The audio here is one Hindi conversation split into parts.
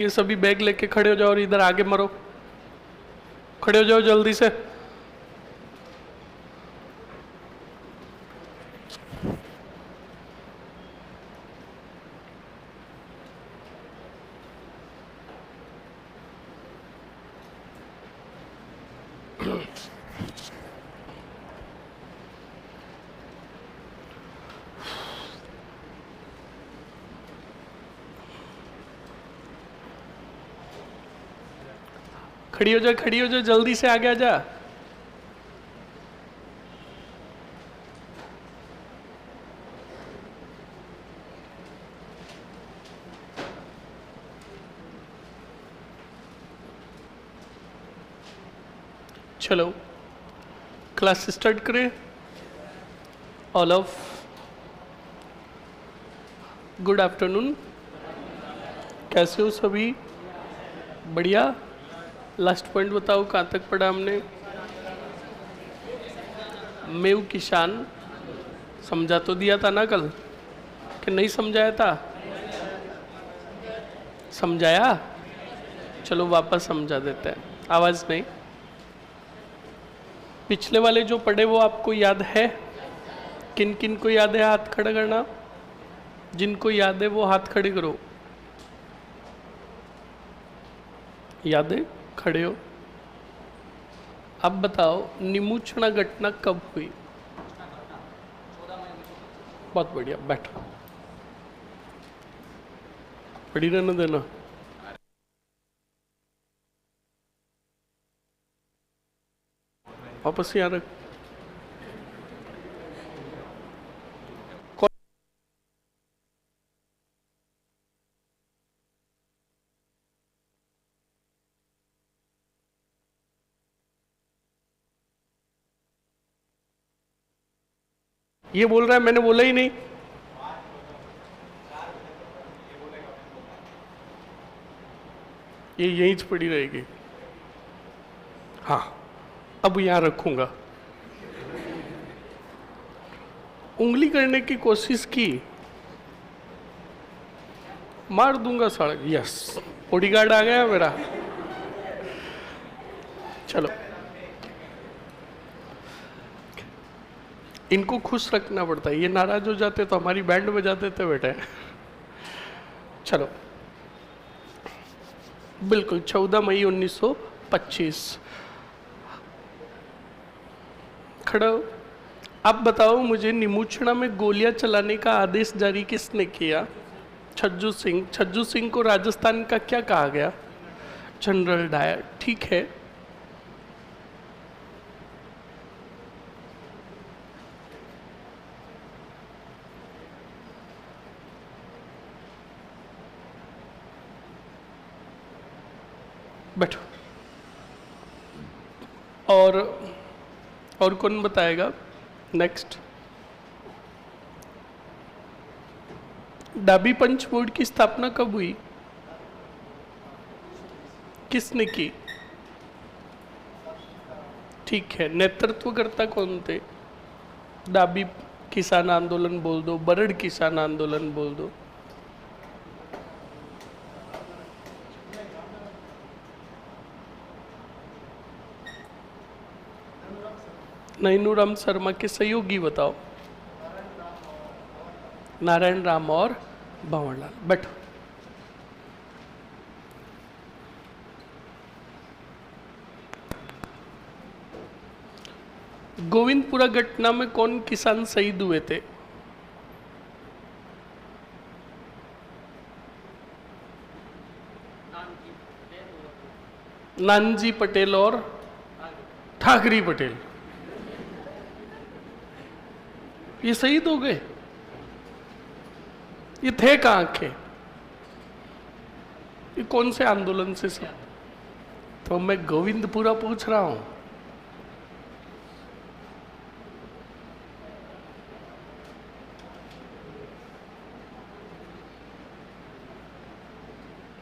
ये सभी बैग लेके खड़े हो जाओ और इधर आगे मरो, खड़े हो जाओ जल्दी से। खड़ी हो जा, खड़ी हो जा, जल्दी से आगे आ जा। चलो क्लास स्टार्ट करें। ऑल ऑफ गुड आफ्टरनून, कैसे हो सभी? बढ़िया। लास्ट पॉइंट बताओ, कहाँ तक पढ़ा हमने? मेव किसान समझा तो दिया था ना कल, कि नहीं समझाया था? समझाया? चलो वापस समझा देते हैं। आवाज़ नहीं। पिछले वाले जो पढ़े वो आपको याद है? किन किन को याद है हाथ खड़ा करना? जिनको याद है वो हाथ खड़े करो। याद है? खड़े हो। अब बताओ निमुचना घटना कब हुई? बहुत बढ़िया, बैठो। पढ़ी रहने देना। वापस यहाँ रख। ये बोल रहा है, मैंने बोला ही नहीं। ये यहीं से पड़ी रहेगी। हाँ, अब यहां रखूंगा। उंगली करने की कोशिश की, मार दूंगा सड़क। यस, बॉडीगार्ड आ गया मेरा। चलो, इनको खुश रखना पड़ता है, ये नाराज हो जाते तो हमारी बैंड बजा देते बेटे। चलो, बिल्कुल 14 मई 1925। खड़ा हो। अब बताओ मुझे, निमुचना में गोलियां चलाने का आदेश जारी किसने किया? छज्जू सिंह। छज्जू सिंह को राजस्थान का क्या कहा गया? General Dyer. ठीक है। बैठो। और कौन बताएगा? नेक्स्ट। डाबी पंच बोर्ड की स्थापना कब हुई? किसने की? ठीक है। नेतृत्वकर्ता कौन थे? डाबी किसान आंदोलन बोल दो, बरड़ किसान आंदोलन बोल दो। नैनूराम शर्मा के सहयोगी बताओ। नारायण राम और भंवरलाल। बैठो। गोविंदपुरा घटना में कौन किसान शहीद हुए थे? नानजी पटेल और ठाकरी पटेल। ये शहीद हो गए? ये थे कहां के? ये कौन से आंदोलन से सब? तो मैं गोविंदपुरा पूछ रहा हूं।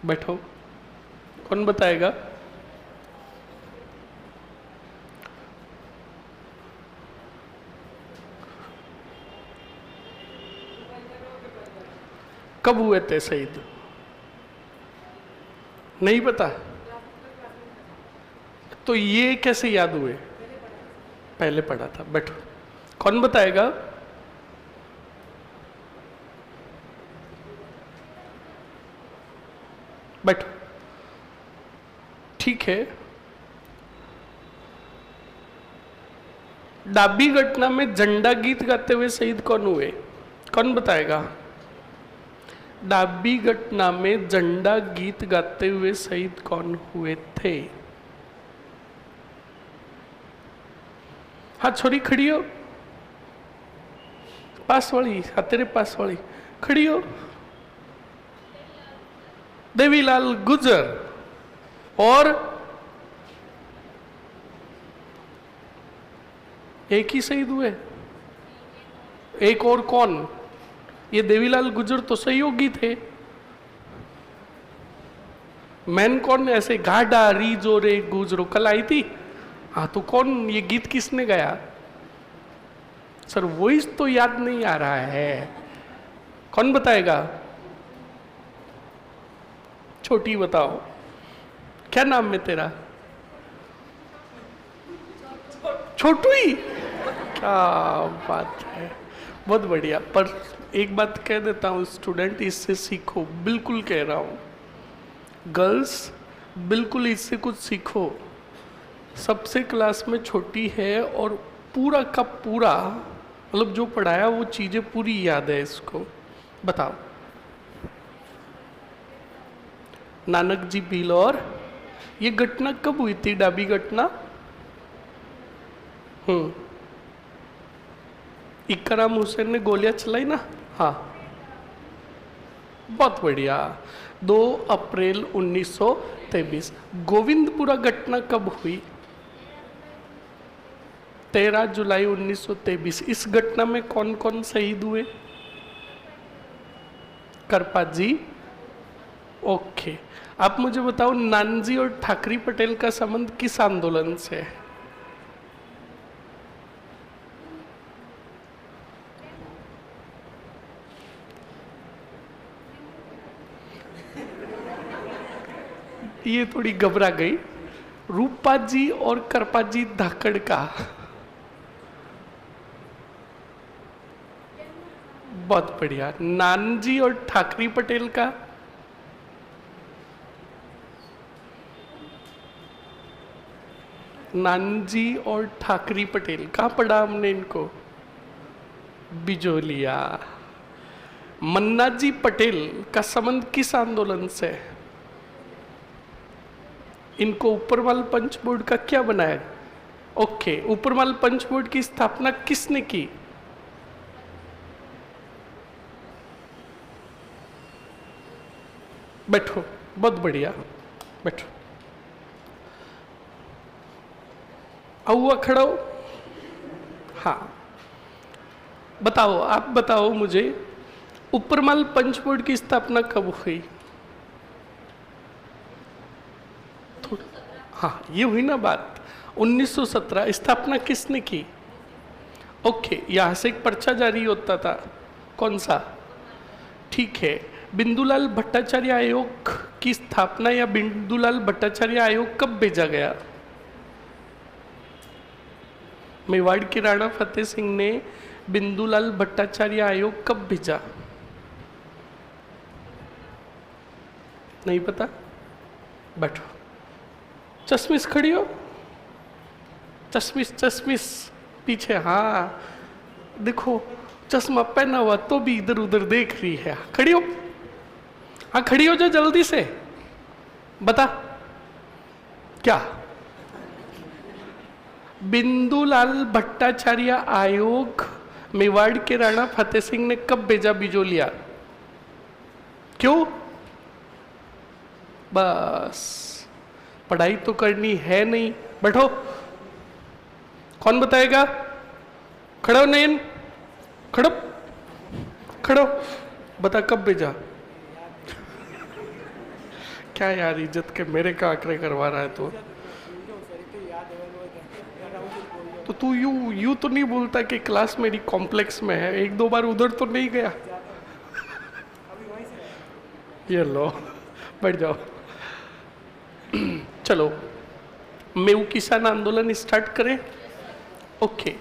बैठो। कौन बताएगा? कब हुए थे शहीद? नहीं पता? तो ये कैसे याद हुए? पहले पढ़ा था। बैठो, कौन बताएगा? बैठो, ठीक है। डाबी घटना में झंडा गीत गाते हुए शहीद कौन हुए? कौन बताएगा? डाबी घटना में झंडा गीत गाते हुए शहीद कौन हुए थे? हाँ छोरी खड़ी हो, पास वाली, हाँ तेरे पास वाली खड़ी हो। देवीलाल गुजर। और एक ही शहीद हुए? एक और कौन? ये देवीलाल गुजर तो सहयोगी थे। मैन कौन? ऐसे गाडा रीजो रे गुजरो कल आई थी। हाँ तो कौन, ये गीत किसने गाया? सर वॉइस तो याद नहीं आ रहा है, कौन बताएगा? छोटी बताओ, क्या नाम है तेरा? छोटू ही? क्या बात है, बहुत बढ़िया। पर एक बात कह देता हूँ स्टूडेंट, इससे सीखो, बिल्कुल कह रहा हूँ। गर्ल्स बिल्कुल इससे कुछ सीखो। सबसे क्लास में छोटी है और पूरा का पूरा मतलब जो पढ़ाया वो चीज़ें पूरी याद है इसको। बताओ। नानक जी भीलौर। ये घटना कब हुई थी, डाबी घटना? इकराम हुसैन ने गोलियां चलाई ना? हाँ, बहुत बढ़िया। 2 अप्रैल 1923। गोविंदपुरा घटना कब हुई? 13 जुलाई 1923। इस घटना में कौन कौन शहीद हुए? करपा जी। ओके, आप मुझे बताओ नानजी और ठाकरी पटेल का संबंध किस आंदोलन से है? ये थोड़ी घबरा गई। रूपा जी और करपा जी धाकड़ का। बहुत बढ़िया। नानजी और ठाकरी पटेल का? नानजी और ठाकरी पटेल, कहाँ पढ़ा हमने इनको? बिजोलिया। मन्नाजी पटेल का संबंध किस आंदोलन से है? इनको ऊपरवाल पंच बोर्ड का क्या बनाया? ओके, ऊपरवाल पंच बोर्ड की स्थापना किसने की? बैठो, बहुत बढ़िया, बैठो। हुआ खड़ा हो। हाँ बताओ, आप बताओ मुझे, ऊपरमाल पंच बोर्ड की स्थापना कब हुई? हाँ ये हुई ना बात, 1917। स्थापना किसने की? ओके, यहाँ से एक पर्चा जारी होता था, कौन सा? ठीक है। बिंदुलाल भट्टाचार्य आयोग की स्थापना या बिंदुलाल भट्टाचार्य आयोग कब भेजा गया? मेवाड़ के राणा फतेह सिंह ने बिंदुलाल भट्टाचार्य आयोग कब भेजा? नहीं पता? बैठो। चश्मिश खड़ी हो, चश्मिश चश्मिश पीछे। हाँ देखो, चश्मा पहना हुआ तो भी इधर उधर देख रही है। खड़ी हो, हाँ खड़ी हो जा जल्दी से। बता क्या? बिंदुलाल भट्टाचार्य आयोग मेवाड़ के राणा फतेह सिंह ने कब भेजा बिजोलिया? क्यों? बस पढ़ाई तो करनी है नहीं। बैठो, कौन बताएगा? खड़ो नयन, खड़ो खड़ो, बता कब भेजा? क्या यार, इज्जत के मेरे का आंकड़े करवा रहा है तो तू यू तो नहीं बोलता कि क्लास मेरी कॉम्प्लेक्स में है? 1-2 बार उधर तो नहीं गया? ये लो, बैठ जाओ। चलो मेऊ किसान आंदोलन स्टार्ट करें। ओके,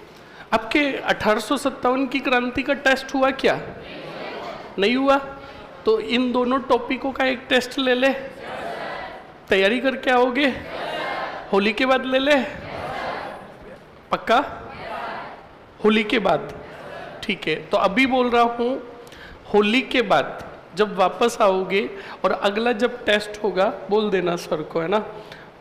आपके 1857 की क्रांति का टेस्ट हुआ क्या? नहीं हुआ? तो इन दोनों टॉपिकों का एक टेस्ट ले ले। तैयारी करके आओगे? होली के बाद ले ले? पक्का? होली के बाद? ठीक है, तो अभी बोल रहा हूँ होली के बाद जब वापस आओगे और अगला जब टेस्ट होगा बोल देना सर को, है ना।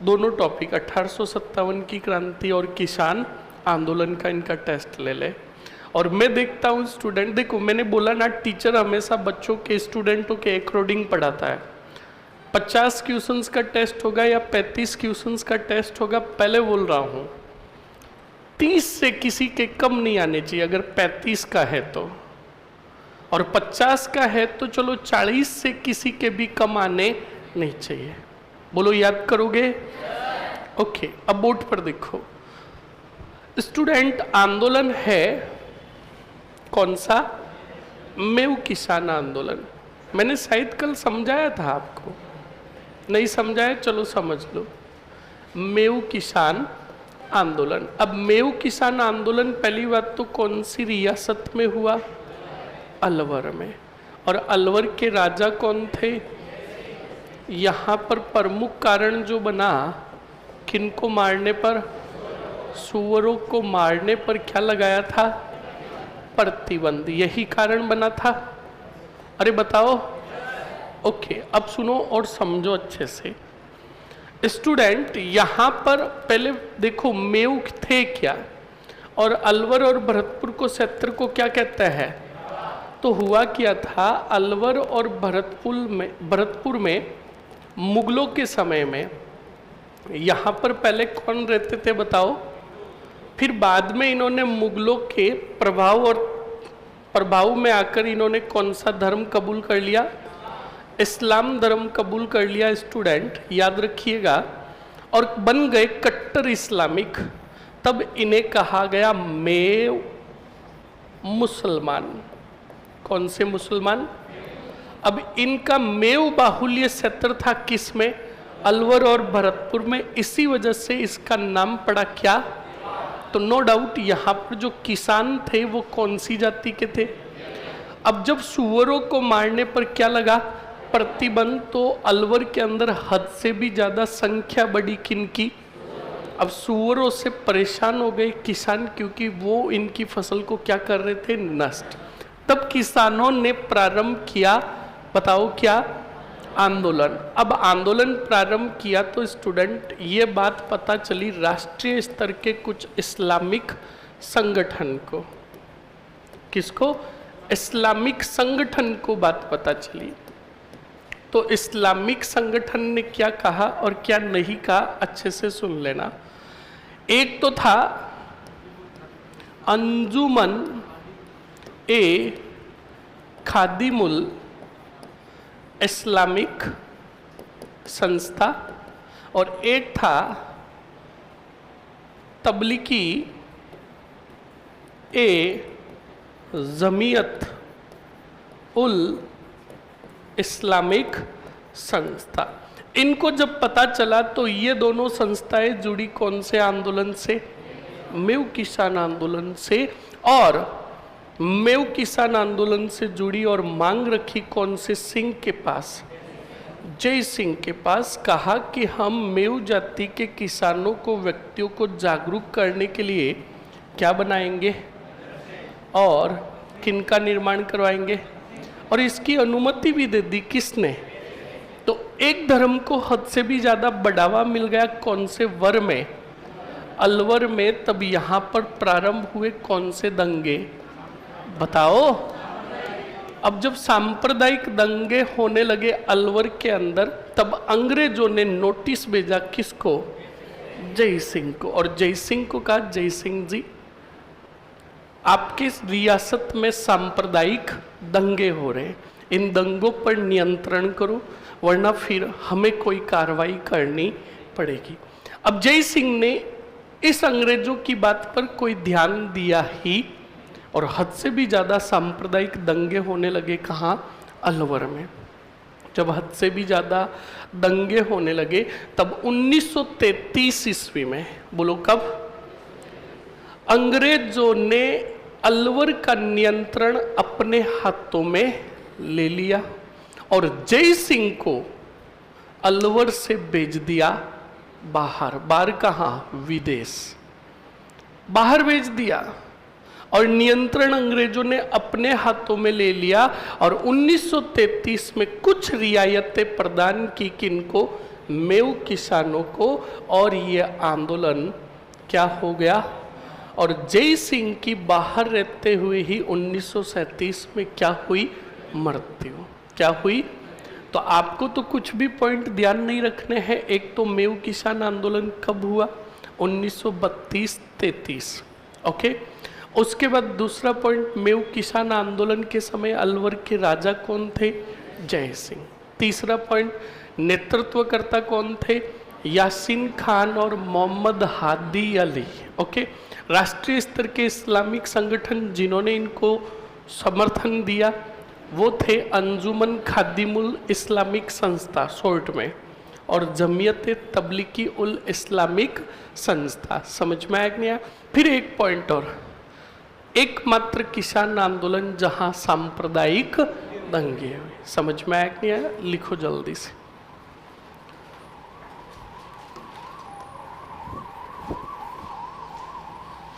दोनों टॉपिक 1857 की क्रांति और किसान आंदोलन का इनका टेस्ट ले ले। और मैं देखता हूँ स्टूडेंट, देखो मैंने बोला ना, टीचर हमेशा बच्चों के स्टूडेंटों के अकॉर्डिंग पढ़ाता है। 50 क्वेश्चंस का टेस्ट होगा या 35 क्वेश्चंस का टेस्ट होगा, पहले बोल रहा हूँ 30 से किसी के कम नहीं आने चाहिए अगर 35 का है तो, और 50 का है तो चलो 40 से किसी के भी कम आने नहीं चाहिए। बोलो याद करोगे? ओके, अब बोर्ड पर देखो स्टूडेंट, आंदोलन है कौन सा? मेऊ किसान आंदोलन। मैंने शायद कल समझाया था आपको, नहीं समझाया? चलो समझ लो, मेऊ किसान आंदोलन। अब मेऊ किसान आंदोलन पहली बात तो कौन सी रियासत में हुआ? अलवर में। और अलवर के राजा कौन थे? यहाँ पर प्रमुख कारण जो बना, किनको मारने पर? सुअरों को मारने पर क्या लगाया था? प्रतिबंध। यही कारण बना था। अरे बताओ। ओके, अब सुनो और समझो अच्छे से स्टूडेंट। यहाँ पर पहले देखो मेऊ थे क्या, और अलवर और भरतपुर को क्षेत्र को क्या कहता है? तो हुआ क्या था, अलवर और भरतपुर में मुगलों के समय में यहाँ पर पहले कौन रहते थे बताओ? फिर बाद में इन्होंने मुगलों के प्रभाव में आकर इन्होंने कौन सा धर्म कबूल कर लिया? इस्लाम धर्म कबूल कर लिया स्टूडेंट, याद रखिएगा, और बन गए कट्टर इस्लामिक। तब इन्हें कहा गया मेव मुसलमान। कौन से मुसलमान? अब इनका मेव बाहुल्य क्षेत्र था किस में? अलवर और भरतपुर में। इसी वजह से इसका नाम पड़ा क्या? तो नो डाउट यहाँ पर जो किसान थे वो कौन सी जाति के थे? अब जब सुअरों को मारने पर क्या लगा? प्रतिबंध। तो अलवर के अंदर हद से भी ज्यादा संख्या बढ़ी किनकी? अब सुअरों से परेशान हो गए किसान, क्योंकि वो इनकी फसल को क्या कर रहे थे? नष्ट। तब किसानों ने प्रारंभ किया, बताओ क्या? आंदोलन। अब आंदोलन प्रारंभ किया तो स्टूडेंट ये बात पता चली राष्ट्रीय स्तर के कुछ इस्लामिक संगठन को। किसको? इस्लामिक संगठन को बात पता चली। तो इस्लामिक संगठन ने क्या कहा और क्या नहीं कहा, अच्छे से सुन लेना। एक तो था अंजुमन ए खादिमुल इस्लामिक संस्था, और एक था तबलीगी ए जमीयत उल इस्लामिक संस्था। इनको जब पता चला तो ये दोनों संस्थाएं जुड़ी कौन से आंदोलन से? मेऊ किसान आंदोलन से। और मेऊ किसान आंदोलन से जुड़ी और मांग रखी कौन से सिंह के पास? जय सिंह के पास। कहा कि हम मेऊ जाति के किसानों को, व्यक्तियों को जागरूक करने के लिए क्या बनाएंगे और किनका निर्माण करवाएंगे, और इसकी अनुमति भी दे दी किसने? तो एक धर्म को हद से भी ज्यादा बढ़ावा मिल गया कौन से? वर में, अलवर में। तब यहाँ पर प्रारंभ हुए कौन से दंगे बताओ? अब जब सांप्रदायिक दंगे होने लगे अलवर के अंदर, तब अंग्रेजों ने नोटिस भेजा किसको? जय सिंह को। और जय सिंह को कहा, जय सिंह जी आपकी रियासत में सांप्रदायिक दंगे हो रहे हैं, इन दंगों पर नियंत्रण करो वरना फिर हमें कोई कार्रवाई करनी पड़ेगी। अब जय सिंह ने इस अंग्रेजों की बात पर कोई ध्यान दिया ही, और हद से भी ज्यादा सांप्रदायिक दंगे होने लगे कहाँ? अलवर में। जब हद से भी ज़्यादा दंगे होने लगे तब 1933 ईस्वी में, बोलो कब, अंग्रेजों ने अलवर का नियंत्रण अपने हाथों में ले लिया और जय सिंह को अलवर से भेज दिया बाहर। बाहर कहाँ? विदेश, बाहर भेज दिया और नियंत्रण अंग्रेजों ने अपने हाथों में ले लिया और 1933 में कुछ रियायतें प्रदान की किनको? मेव किसानों को, और ये आंदोलन क्या हो गया? और जय सिंह की बाहर रहते हुए ही 1937 में क्या हुई? मृत्यु। क्या हुई? तो आपको तो कुछ भी पॉइंट ध्यान नहीं रखने हैं। एक तो मेव किसान आंदोलन कब हुआ? 1932-33, ओके। उसके बाद दूसरा पॉइंट, मेव किसान आंदोलन के समय अलवर के राजा कौन थे? जय सिंह। तीसरा पॉइंट, नेतृत्वकर्ता कौन थे? यासीन खान और मोहम्मद हादी अली, ओके। राष्ट्रीय स्तर के इस्लामिक संगठन जिन्होंने इनको समर्थन दिया वो थे अंजुमन खादिमुल इस्लामिक संस्था शॉर्ट में, और जमीयत तबलीगी उल इस्लामिक संस्था। समझ में आया कि नहीं आया? फिर एक पॉइंट और, एकमात्र किसान आंदोलन जहां सांप्रदायिक दंगे हुए। समझ में आया कि नहीं आया? लिखो जल्दी से।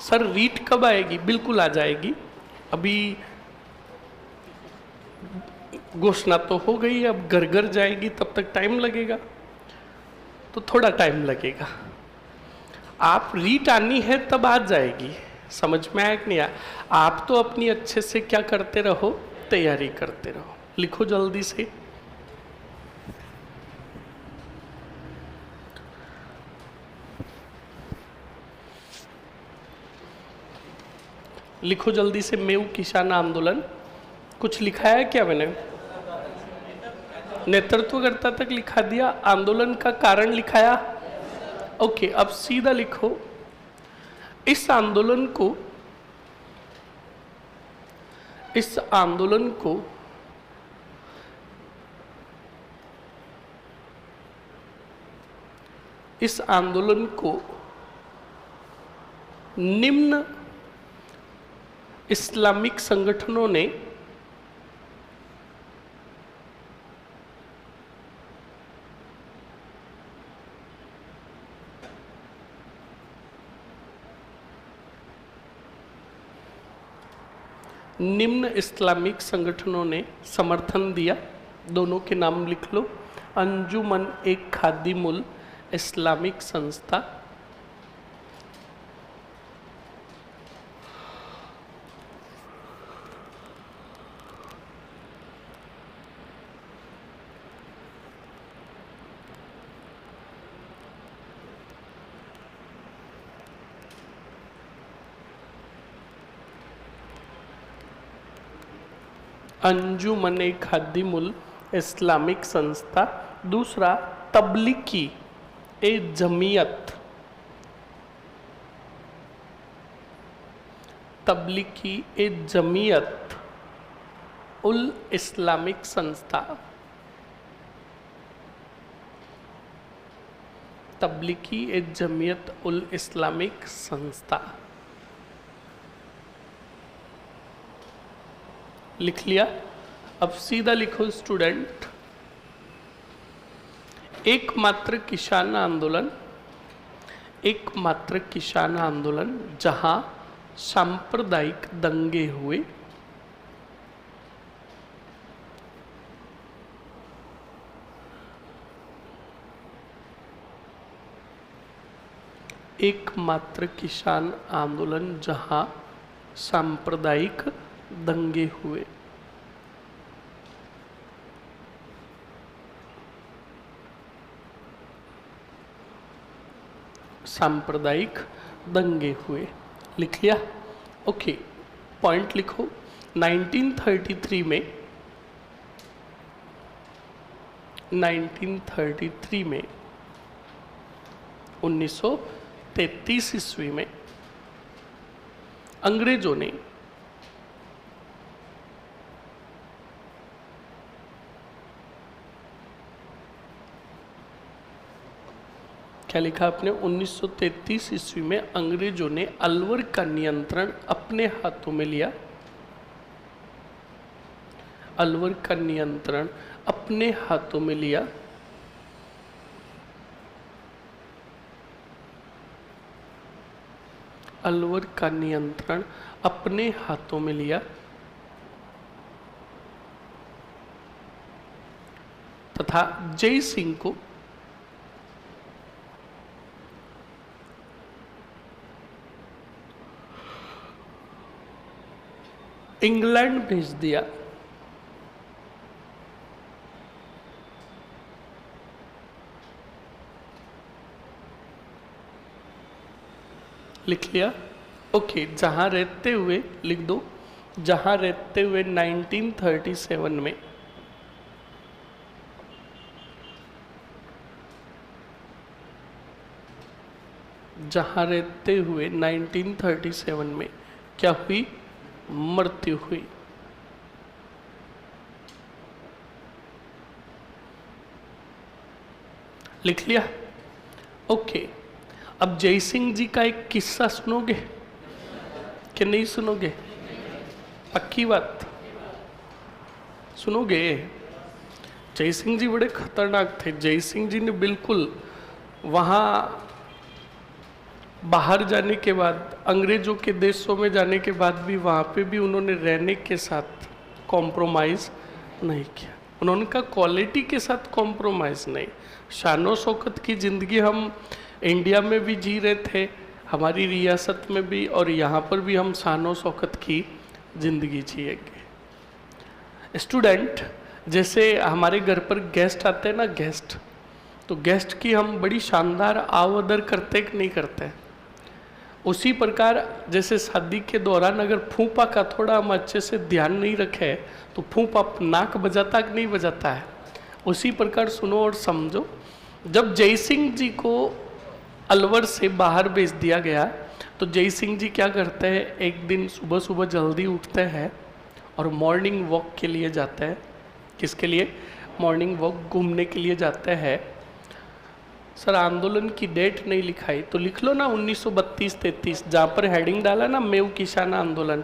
सर रीट कब आएगी? बिल्कुल आ जाएगी। अभी घोषणा तो हो गई, अब घर घर जाएगी, तब तक टाइम लगेगा, तो थोड़ा टाइम लगेगा। आप रीट आनी है तब आ जाएगी। समझ में आया कि नहीं आया? आप तो अपनी अच्छे से क्या करते रहो? तैयारी करते रहो। लिखो जल्दी से। लिखो जल्दी से। मेव किसान आंदोलन कुछ लिखा है क्या मैंने? नेतृत्वकर्ता तक लिखा दिया, आंदोलन का कारण लिखाया, ओके। अब सीधा लिखो, इस आंदोलन को इस आंदोलन को निम्न इस्लामिक संगठनों ने समर्थन दिया। दोनों के नाम लिख लो। अंजुमन एक खादिमुल इस्लामिक संस्था, अंजुमन खादिमुल इस्लामिक संस्था। दूसरा तबलीगी ए जमीयत, तबलीगी ए जमीयत उल इस्लामिक संस्था, तबलीगी ए जमीयत उल इस्लामिक संस्था। लिख लिया? अब सीधा लिखो स्टूडेंट, एकमात्र किसान आंदोलन जहां सांप्रदायिक दंगे हुए, एकमात्र किसान आंदोलन जहां सांप्रदायिक दंगे हुए। सांप्रदायिक दंगे हुए, लिख लिया? ओके। पॉइंट लिखो। 1933 में 1933 ईस्वी में अंग्रेजों ने क्या लिखा आपने? 1933 ईस्वी में अंग्रेजों ने अलवर का नियंत्रण अपने हाथों में लिया। अलवर का नियंत्रण अपने हाथों में लिया। अलवर का नियंत्रण अपने हाथों में लिया तथा जय सिंह को इंग्लैंड भेज दिया। लिख लिया? ओके, जहां रहते हुए लिख दो, जहां रहते हुए 1937 में जहां रहते हुए 1937 में क्या हुई? मृत्यु हुई। लिख लिया? ओके, अब जय सिंह जी का एक किस्सा सुनोगे कि नहीं सुनोगे? पक्की बात सुनोगे? जय सिंह जी बड़े खतरनाक थे। जय सिंह जी ने बिल्कुल वहाँ बाहर जाने के बाद, अंग्रेजों के देशों में जाने के बाद भी वहाँ पे भी उन्होंने रहने के साथ कॉम्प्रोमाइज़ नहीं किया। उन्होंने कहा क्वालिटी के साथ कॉम्प्रोमाइज़ नहीं। शानो शौकत की ज़िंदगी हम इंडिया में भी जी रहे थे, हमारी रियासत में भी, और यहाँ पर भी हम शानो शौकत की ज़िंदगी जिएंगे। स्टूडेंट, जैसे हमारे घर पर गेस्ट आते हैं ना, गेस्ट, तो गेस्ट की हम बड़ी शानदार आवदर करते कि नहीं करते? उसी प्रकार जैसे शादी के दौरान अगर फूफा का थोड़ा हम अच्छे से ध्यान नहीं रखे तो फूफा नाक बजाता कि नहीं बजाता है? उसी प्रकार सुनो और समझो। जब जय सिंह जी को अलवर से बाहर भेज दिया गया तो जय सिंह जी क्या करते हैं, एक दिन सुबह सुबह जल्दी उठते हैं और मॉर्निंग वॉक के लिए जाते हैं। किसके लिए? मॉर्निंग वॉक, घूमने के लिए जाते हैं। सर आंदोलन की डेट नहीं लिखाई तो लिख लो ना 1932-33, जहाँ पर हेडिंग डाला ना मेव किसान आंदोलन,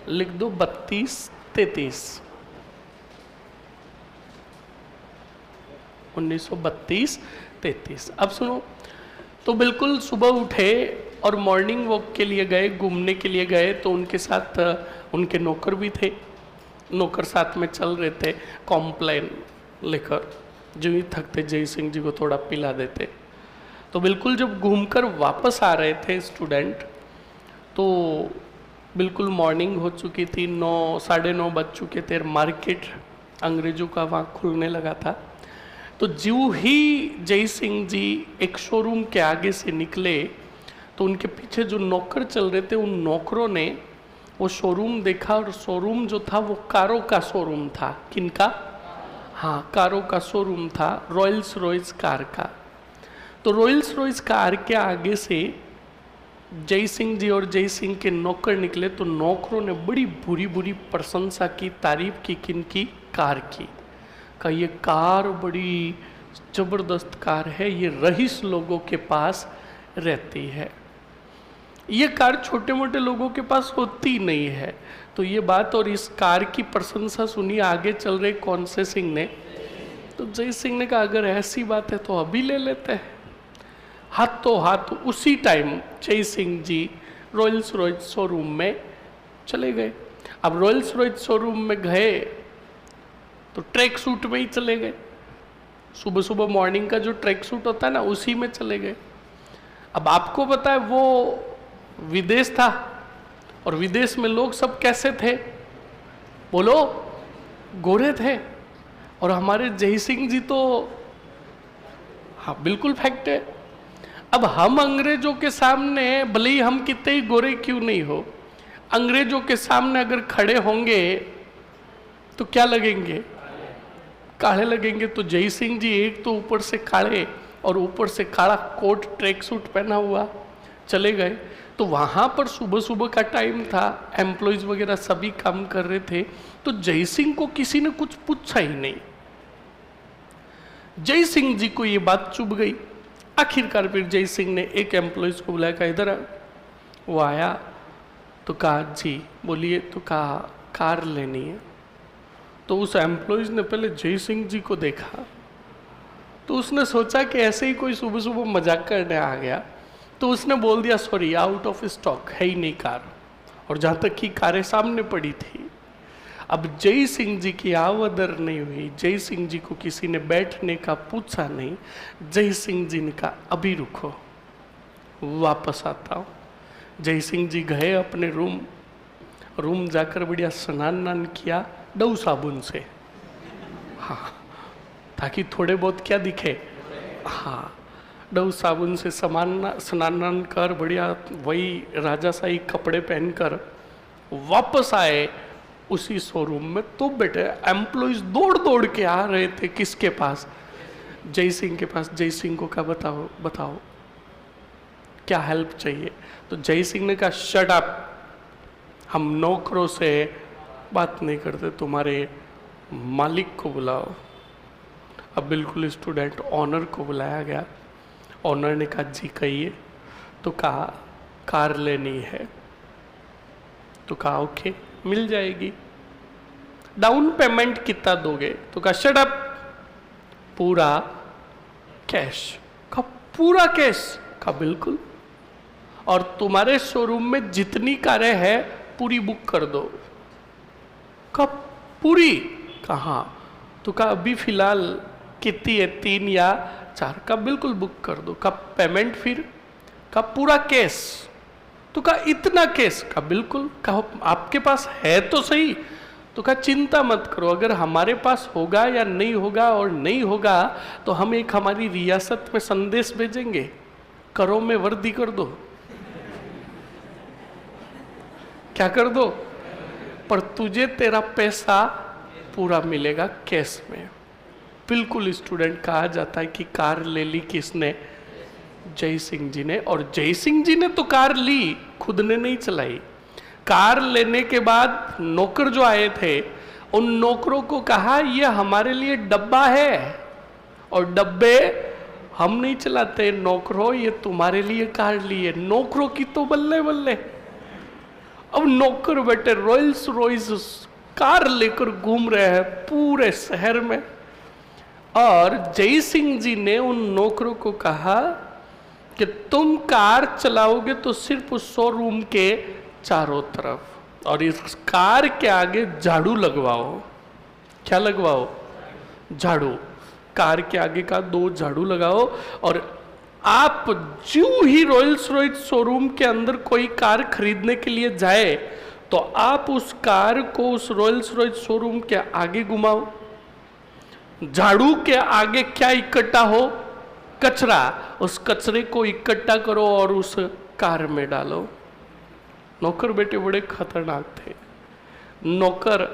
लिख दो 32-33, 1932-33। अब सुनो, तो बिल्कुल सुबह उठे और मॉर्निंग वॉक के लिए गए, घूमने के लिए गए, तो उनके साथ उनके नौकर भी थे। नौकर साथ में चल रहे थे, कॉम्प्लेन लेकर, जो ही थकते जय सिंह जी को थोड़ा पिला देते। तो बिल्कुल जब घूमकर वापस आ रहे थे स्टूडेंट, तो बिल्कुल मॉर्निंग हो चुकी थी, 9 साढ़े 9 बज चुके थे। मार्केट अंग्रेजों का वहाँ खुलने लगा था। तो ज्यों ही जय सिंह जी एक शोरूम के आगे से निकले तो उनके पीछे जो नौकर चल रहे थे, उन नौकरों ने वो शोरूम देखा, और शोरूम जो था वो कारों का शोरूम था। किनका? हाँ, कारों का शोरूम था, रॉयल्स रॉयस कार का। तो रॉयल्स रॉयस कार के आगे से जय सिंह जी और जय सिंह के नौकर निकले तो नौकरों ने बड़ी बुरी बुरी प्रशंसा की, तारीफ की। किनकी? कार की। का ये कार बड़ी जबरदस्त कार है, ये रईस लोगों के पास रहती है, ये कार छोटे मोटे लोगों के पास होती नहीं है। तो ये बात और इस कार की प्रशंसा सुनी आगे चल रहे कौन से सिंह ने? तो जय सिंह ने कहा अगर ऐसी बात है तो अभी ले लेते हैं। हाथों हाथ उसी टाइम जय Singh ji Royals Royce showroom में चले गए। अब रॉयल्स रॉयस शोरूम में गए तो ट्रैक सूट में ही चले गए। सुबह सुबह मॉर्निंग का जो ट्रैक सूट होता है ना, उसी में चले गए। अब आपको पता है वो विदेश था, और विदेश में लोग सब कैसे थे? बोलो, गोरे थे। और हमारे जय सिंह जी तो, हाँ बिल्कुल फैक्ट है। अब हम अंग्रेजों के सामने, भले ही हम कितने ही गोरे क्यों नहीं हो, अंग्रेजों के सामने अगर खड़े होंगे तो क्या लगेंगे? काले लगेंगे। तो जय सिंह जी एक तो ऊपर से काले और ऊपर से काला कोट ट्रैक सूट पहना हुआ चले गए। तो वहाँ पर सुबह सुबह का टाइम था, एम्प्लॉयज़ वगैरह सभी काम कर रहे थे, तो जय सिंह को किसी ने कुछ पूछा ही नहीं। जय सिंह जी को ये बात चुभ गई। आखिरकार फिर जय सिंह ने एक एम्प्लॉयज को बुलाया, कहा इधर आ। वो आया तो कहा जी बोलिए, तो कहा कार लेनी है। तो उस एम्प्लॉयज ने पहले जय सिंह जी को देखा, तो उसने सोचा कि ऐसे ही कोई सुबह सुबह मजाक करने आ गया, तो उसने बोल दिया सॉरी आउट ऑफ स्टॉक, है ही नहीं कार। और जहाँ तक कि कारें सामने पड़ी थी। अब जय सिंह जी की आवदर नहीं हुई, जय सिंह जी को किसी ने बैठने का पूछा नहीं। जय सिंह जी ने कहा अभी रुको, वापस आता हूँ। जय सिंह जी गए अपने रूम जाकर बढ़िया स्नान किया डव साबुन से, हाँ, ताकि थोड़े बहुत क्या दिखे, हाँ, डव साबुन से स्नान कर बढ़िया वही राजाशाही कपड़े पहनकर वापस आए उसी शोरूम में। तो बेटे एम्प्लॉइज दौड़ दौड़ के आ रहे थे किसके पास, जय सिंह के पास। जय सिंह को कहा बताओ बताओ क्या हेल्प चाहिए। तो जय सिंह ने कहा शट अप, हम नौकरों से बात नहीं करते, तुम्हारे मालिक को बुलाओ। अब बिल्कुल स्टूडेंट ऑनर को बुलाया गया। ऑनर ने कहा जी कहिए। तो कहा कार लेनी है। तो कहा ओके मिल जाएगी, डाउन पेमेंट कितना दोगे। तो कहा शट अप, पूरा कैश। कहा पूरा कैश। कहा बिल्कुल, और तुम्हारे शोरूम में जितनी कारें हैं पूरी बुक कर दो। कहा पूरी। कहा तो कहा अभी फिलहाल कितनी है, 3 या 4। का बिल्कुल बुक कर दो। का पेमेंट फिर। का पूरा कैश। तो कहा इतना कैश। का बिल्कुल। कहा आपके पास है तो सही। तो कहा चिंता मत करो, अगर हमारे पास होगा या नहीं होगा, और नहीं होगा तो हम एक हमारी रियासत में संदेश भेजेंगे, करो में वर्दी कर दो। क्या कर दो, पर तुझे तेरा पैसा पूरा मिलेगा कैश में। बिल्कुल स्टूडेंट, कहा जाता है कि कार ले ली किसने, जय सिंह जी ने। और जय सिंह जी ने तो कार ली, खुद ने नहीं चलाई। कार लेने के बाद नौकर जो आए थे, उन नौकरों को कहा यह हमारे लिए डब्बा है, और डब्बे हम नहीं चलाते, नौकरों ये तुम्हारे लिए कार ली है। नौकरों की तो बल्ले बल्ले। अब नौकर बेटे रॉयल्स रॉयस कार लेकर घूम रहे हैं पूरे शहर में। और जय सिंह जी ने उन नौकरों को कहा कि तुम कार चलाओगे तो सिर्फ उस शोरूम के चारों तरफ, और इस कार के आगे झाड़ू लगवाओ। क्या लगवाओ, झाड़ू। कार के आगे का 2 झाड़ू लगाओ, और आप जो ही रॉयल्स रॉयस शोरूम के अंदर कोई कार खरीदने के लिए जाए तो आप उस कार को उस रॉयल्स रॉयस शोरूम के आगे घुमाओ। झाड़ू के आगे क्या इकट्ठा हो, कचरा, उस कचरे को इकट्ठा करो और उस कार में डालो। नौकर बेटे बड़े खतरनाक थे। नौकर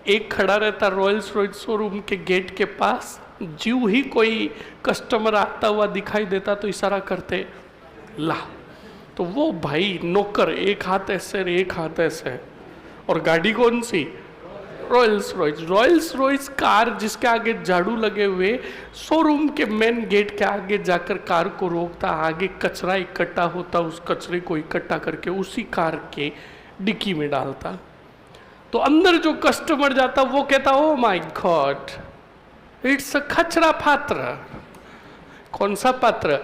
एक खड़ा रहता रॉयल्स रॉयस शोरूम के गेट के पास, ज्यों ही कोई कस्टमर आता हुआ दिखाई देता तो इशारा करते ला। तो वो भाई नौकर एक हाथ ऐसे एक हाथ ऐसे, और गाड़ी कौन सी, Rolls Royce. Rolls Royce car जिसके आगे झाड़ू लगे हुए, शोरूम के मेन गेट के आगे जाकर कार को रोकता, आगे कचरा इकट्ठा होता, उस कचरे को इकट्ठा करके उसी कार के डिक्की में डालता। तो अंदर जो कस्टमर जाता वो कहता oh my God it's a खचरा पात्र। कौन सा पात्र,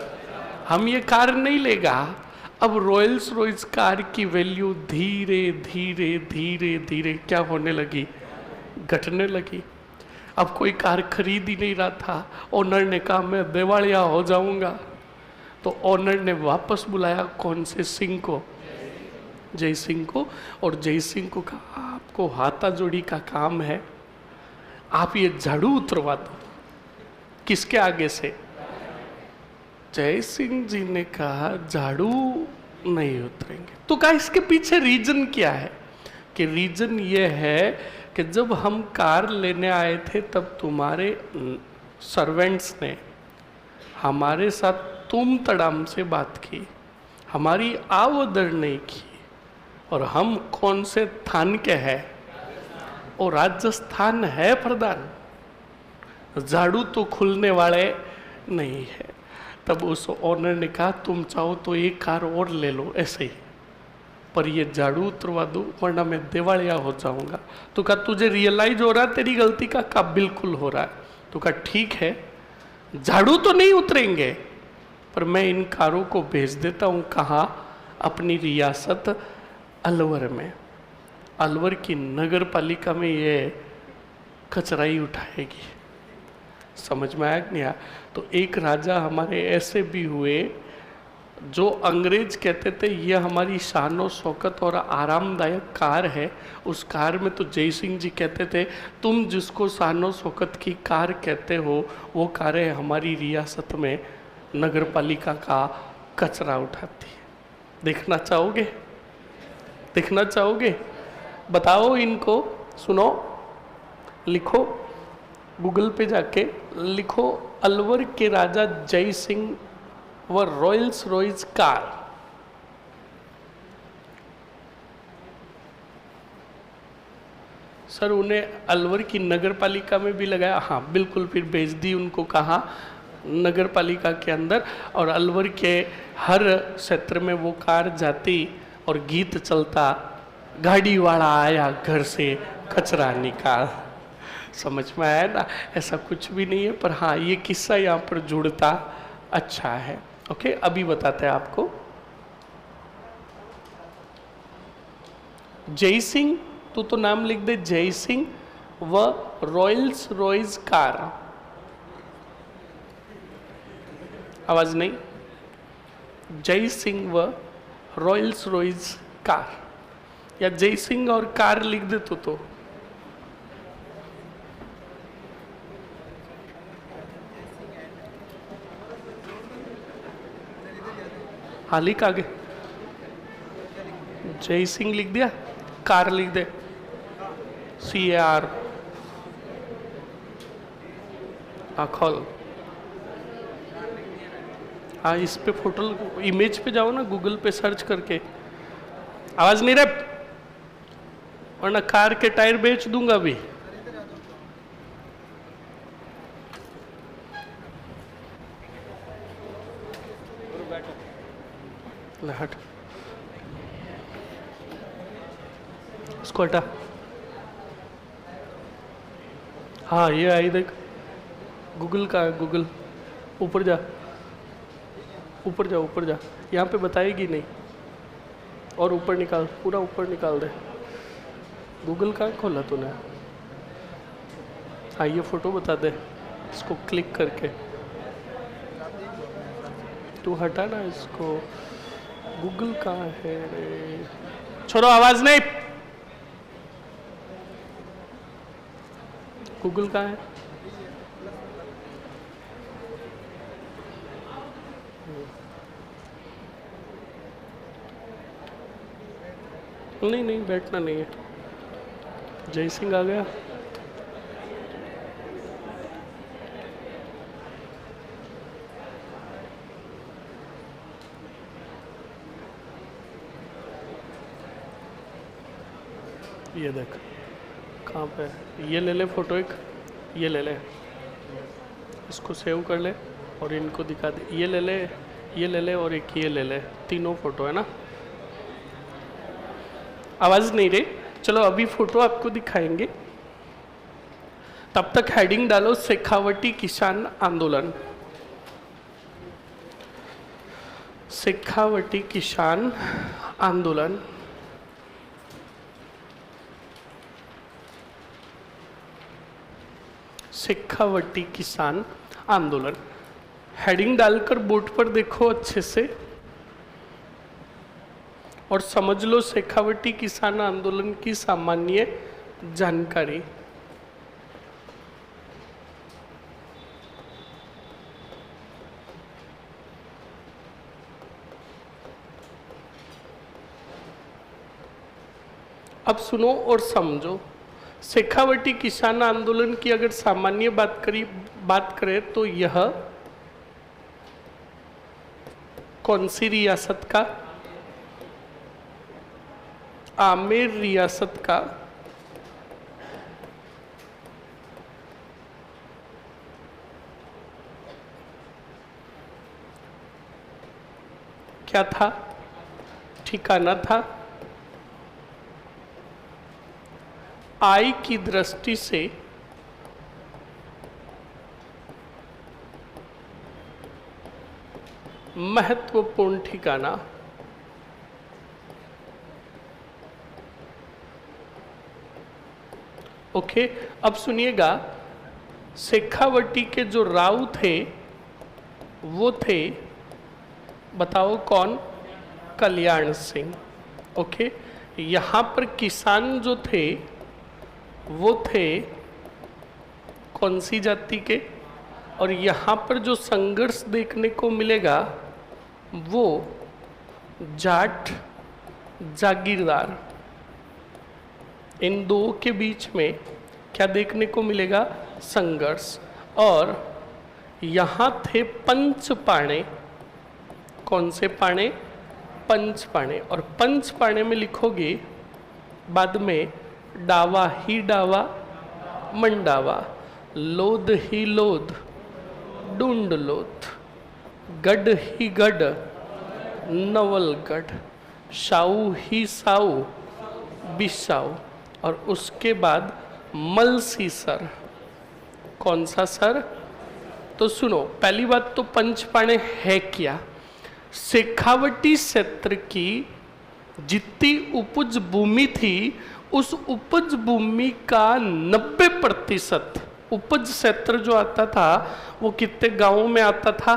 हम ये कार नहीं लेगा। अब रॉयल्स रॉयस कार की वैल्यू धीरे धीरे धीरे धीरे क्या होने लगी, घटने लगी। अब कोई कार खरीद ही नहीं रहा था। ओनर ने कहा मैं दिवालिया हो जाऊंगा। तो ओनर ने वापस बुलाया कौन से सिंह को, जय सिंह को। और जय सिंह को कहा आपको हाथा जोड़ी का काम है, आप ये झाड़ू उतरवा दो। किसके आगे से, जय सिंह जी ने कहा झाड़ू नहीं उतरेंगे। तो कहा इसके पीछे रीजन क्या है, कि रीजन ये है कि जब हम कार लेने आए थे तब तुम्हारे सर्वेंट्स ने हमारे साथ तुम तड़ाम से बात की, हमारी आवदर नहीं की। और हम कौन से थान के हैं, और राजस्थान है प्रधान, झाड़ू तो खुलने वाले नहीं है। तब उस ओनर ने कहा तुम चाहो तो एक कार और ले लो ऐसे ही, पर ये झाड़ू उतरवा दो वरना मैं दिवालिया हो जाऊंगा। तो कहा तुझे रियलाइज हो रहा है तेरी गलती का? कहा बिल्कुल हो रहा है। तो कहा ठीक है, झाड़ू तो नहीं उतरेंगे पर मैं इन कारों को भेज देता हूं। कहा? अपनी रियासत अलवर में। अलवर की नगर पालिका में ये कचरा ही उठाएगी। समझ में आया कि नहीं आया? तो एक राजा हमारे ऐसे भी हुए जो अंग्रेज कहते थे ये हमारी शानो शौकत और आरामदायक कार है। उस कार में तो जय सिंह जी कहते थे तुम जिसको शानो शौकत की कार कहते हो वो कारें हमारी रियासत में नगर पालिका का कचरा उठाती है। देखना चाहोगे? देखना चाहोगे? बताओ इनको। सुनो, लिखो गूगल पे जाके, लिखो अलवर के राजा जय सिंह व रॉयल्स रॉयस कार। सर उन्हें अलवर की नगर पालिका में भी लगाया? हाँ बिल्कुल, फिर भेज दी उनको। कहा? नगर पालिका के अंदर। और अलवर के हर क्षेत्र में वो कार जाती और गीत चलता, गाड़ी वाला आया घर से कचरा निकाल। समझ में आया ना? ऐसा कुछ भी नहीं है, पर हाँ ये किस्सा यहाँ पर जुड़ता अच्छा है। ओके, अभी बताते हैं आपको। जय सिंह, तू तो नाम लिख दे, जय सिंह व रॉयल्स रॉयस कार। आवाज नहीं? जय सिंह व रॉयल्स रॉयस कार, या जय सिंह और कार लिख दे तो हाँ लिख आगे। जय सिंह लिख दिया, कार लिख दे, CAR। खोल। हाँ इस पे फोटो, इमेज पे जाओ ना, गूगल पे सर्च करके। आवाज नहीं रहे वरना कार के टायर बेच दूंगा अभी। हट, इसको हटा। हाँ ये आई देख, गूगल का है, गूगल। ऊपर जा, ऊपर जा, ऊपर जा, यहाँ पे बताएगी नहीं। और ऊपर निकाल, पूरा ऊपर निकाल दे। गूगल का खोला तूने? हाँ ये फोटो बता दे, इसको क्लिक करके। तू हटा ना इसको, गूगल कहाँ है रे? छोड़ो, आवाज नहीं। गूगल कहाँ है? नहीं नहीं, बैठना नहीं है। जय सिंह आ गया। ये देख कहाँ पे, ये ले ले फोटो एक, ये ले ले, इसको सेव कर ले और इनको दिखा दे। ये ले ले, ये ले ले और एक ये ले ले, तीनों फोटो है ना। आवाज नहीं रही? चलो अभी फोटो आपको दिखाएंगे, तब तक हेडिंग डालो शेखावटी किसान आंदोलन। शेखावटी किसान आंदोलन। शेखावटी किसान आंदोलन हेडिंग डालकर बोर्ड पर देखो अच्छे से और समझ लो शेखावटी किसान आंदोलन की सामान्य जानकारी। अब सुनो और समझो। शेखावटी किसान आंदोलन की अगर सामान्य बात करें तो यह कौन सी रियासत का? आमेर रियासत का क्या था? ठिकाना था। आई की दृष्टि से महत्वपूर्ण ठिकाना। ओके, अब सुनिएगा, शेखावटी के जो राव थे वो थे, बताओ कौन? कल्याण सिंह। ओके, यहाँ पर किसान जो थे वो थे कौन सी जाति के? और यहाँ पर जो संघर्ष देखने को मिलेगा वो जाट जागीरदार, इन दो के बीच में क्या देखने को मिलेगा? संघर्ष। और यहाँ थे पंच पाणे। कौन से पाणे? पंच पाणे। और पंच पाणे में लिखोगे बाद में डावा ही डावा मंडावा, लोध ही लोध डूंड लोथ, गढ़ ही गढ़ नवलगढ़, साऊ ही साऊ बिसाऊ। और उसके बाद मलसी सर। कौन सा सर? तो सुनो, पहली बात तो पंचपाणे है क्या? शेखावटी क्षेत्र की जितनी उपज भूमि थी उस उपज भूमि का 90% उपज क्षेत्र जो आता था वो कितने गांवों में आता था?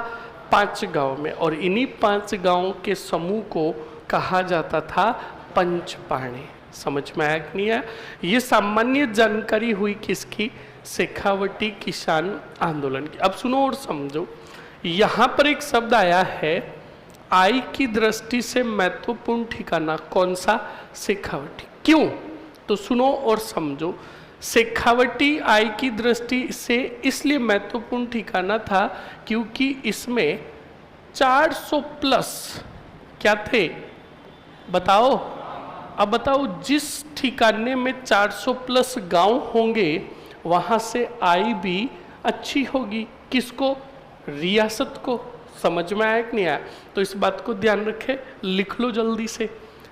5 गांव में। और इन्हीं 5 गांवों के समूह को कहा जाता था पंचपाणे। समझ में आया कि नहीं आया? ये सामान्य जानकारी हुई किसकी? शेखावटी किसान आंदोलन की। अब सुनो और समझो, यहाँ पर एक शब्द आया है आई की दृष्टि से महत्वपूर्ण ठिकाना। कौन सा? शेखावटी। क्यों? तो सुनो और समझो। शेखावटी आई की दृष्टि से इसलिए महत्वपूर्ण ठिकाना था क्योंकि इसमें 400 प्लस क्या थे? बताओ। अब बताओ, जिस ठिकाने में 400 प्लस गांव होंगे वहां से आय भी अच्छी होगी। किसको? रियासत को। समझ में आया कि नहीं आया? तो इस बात को ध्यान रखें, लिख लो जल्दी से।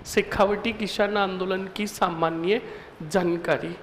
शेखावटी किसान आंदोलन की सामान्य जानकारी।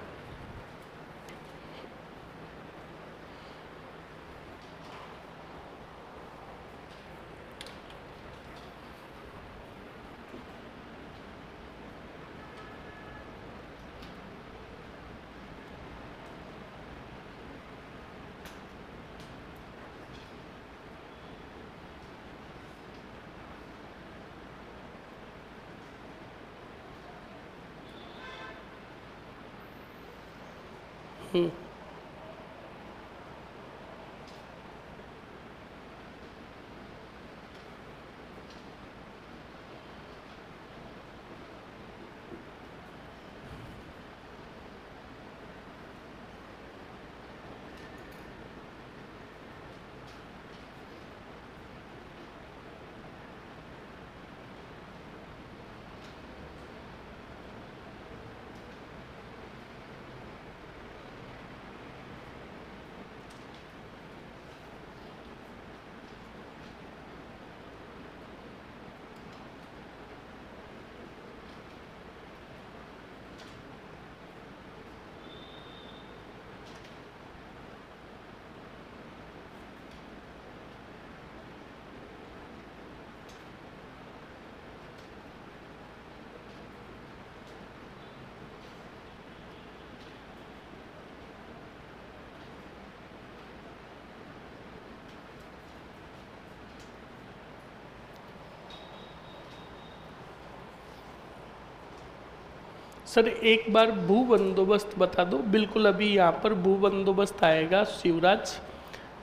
सर एक बार भू बंदोबस्त बता दो। बिल्कुल, अभी यहाँ पर भू बंदोबस्त आएगा शिवराज,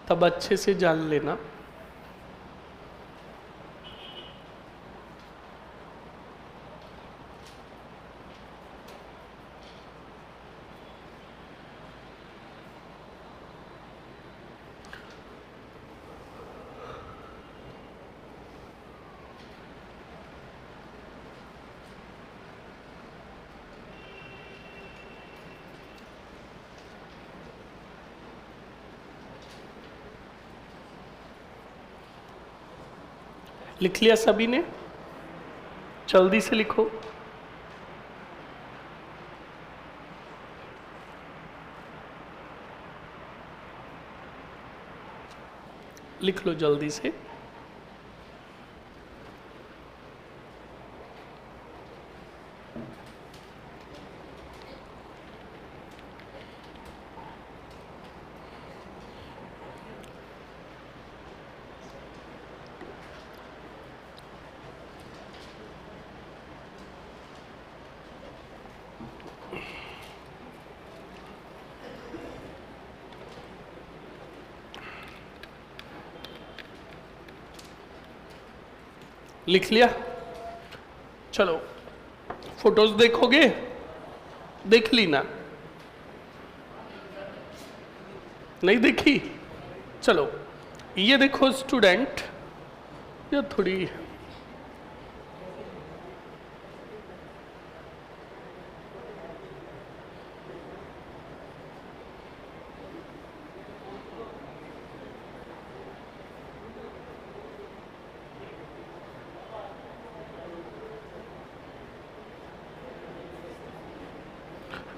तब अच्छे से जान लेना। लिख लिया सभी ने? जल्दी से लिखो। लिख लो जल्दी से। लिख लिया? चलो फोटोज देखोगे? देख ली ना? नहीं देखी? चलो ये देखो स्टूडेंट, ये थोड़ी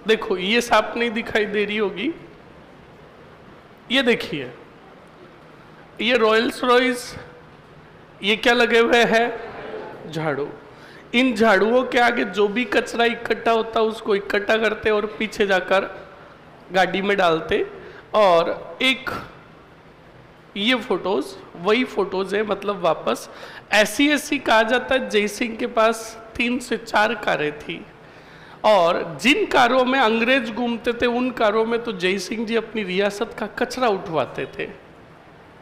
देखो, ये सांप नहीं दिखाई दे रही होगी, ये देखिए, ये रॉयल्स रॉयस, ये क्या लगे हुए हैं? झाड़ू। इन झाड़ुओं के आगे जो भी कचरा इकट्ठा होता है उसको इकट्ठा करते और पीछे जाकर गाड़ी में डालते। और एक ये फोटोज वही फोटोज है, मतलब वापस ऐसी ऐसी कहा जाता है जयसिंह के पास 3 से 4 कारें थी, और जिन कारों में अंग्रेज घूमते थे उन कारों में तो जयसिंह जी अपनी रियासत का कचरा उठवाते थे।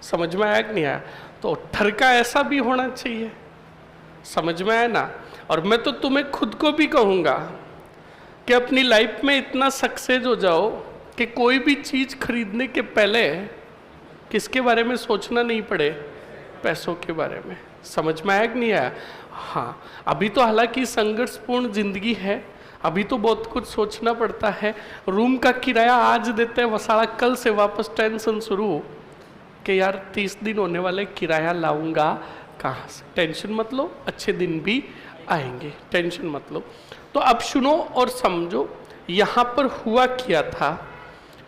समझ में आया कि नहीं आया? तो ठरका ऐसा भी होना चाहिए। समझ में आया ना? और मैं तो तुम्हें खुद को भी कहूँगा कि अपनी लाइफ में इतना सक्सेस हो जाओ कि कोई भी चीज़ खरीदने के पहले किसके बारे में सोचना नहीं पड़े? पैसों के बारे में। समझ में आया कि नहीं आया? हाँ, अभी तो हालांकि संघर्षपूर्ण जिंदगी है, अभी तो बहुत कुछ सोचना पड़ता है। रूम का किराया आज देते हैं वसाड़ा, कल से वापस टेंशन शुरू कि यार 30 दिन होने वाले, किराया लाऊंगा कहाँ से? टेंशन मत लो, अच्छे दिन भी आएंगे, टेंशन मत लो। तो अब सुनो और समझो, यहाँ पर हुआ क्या था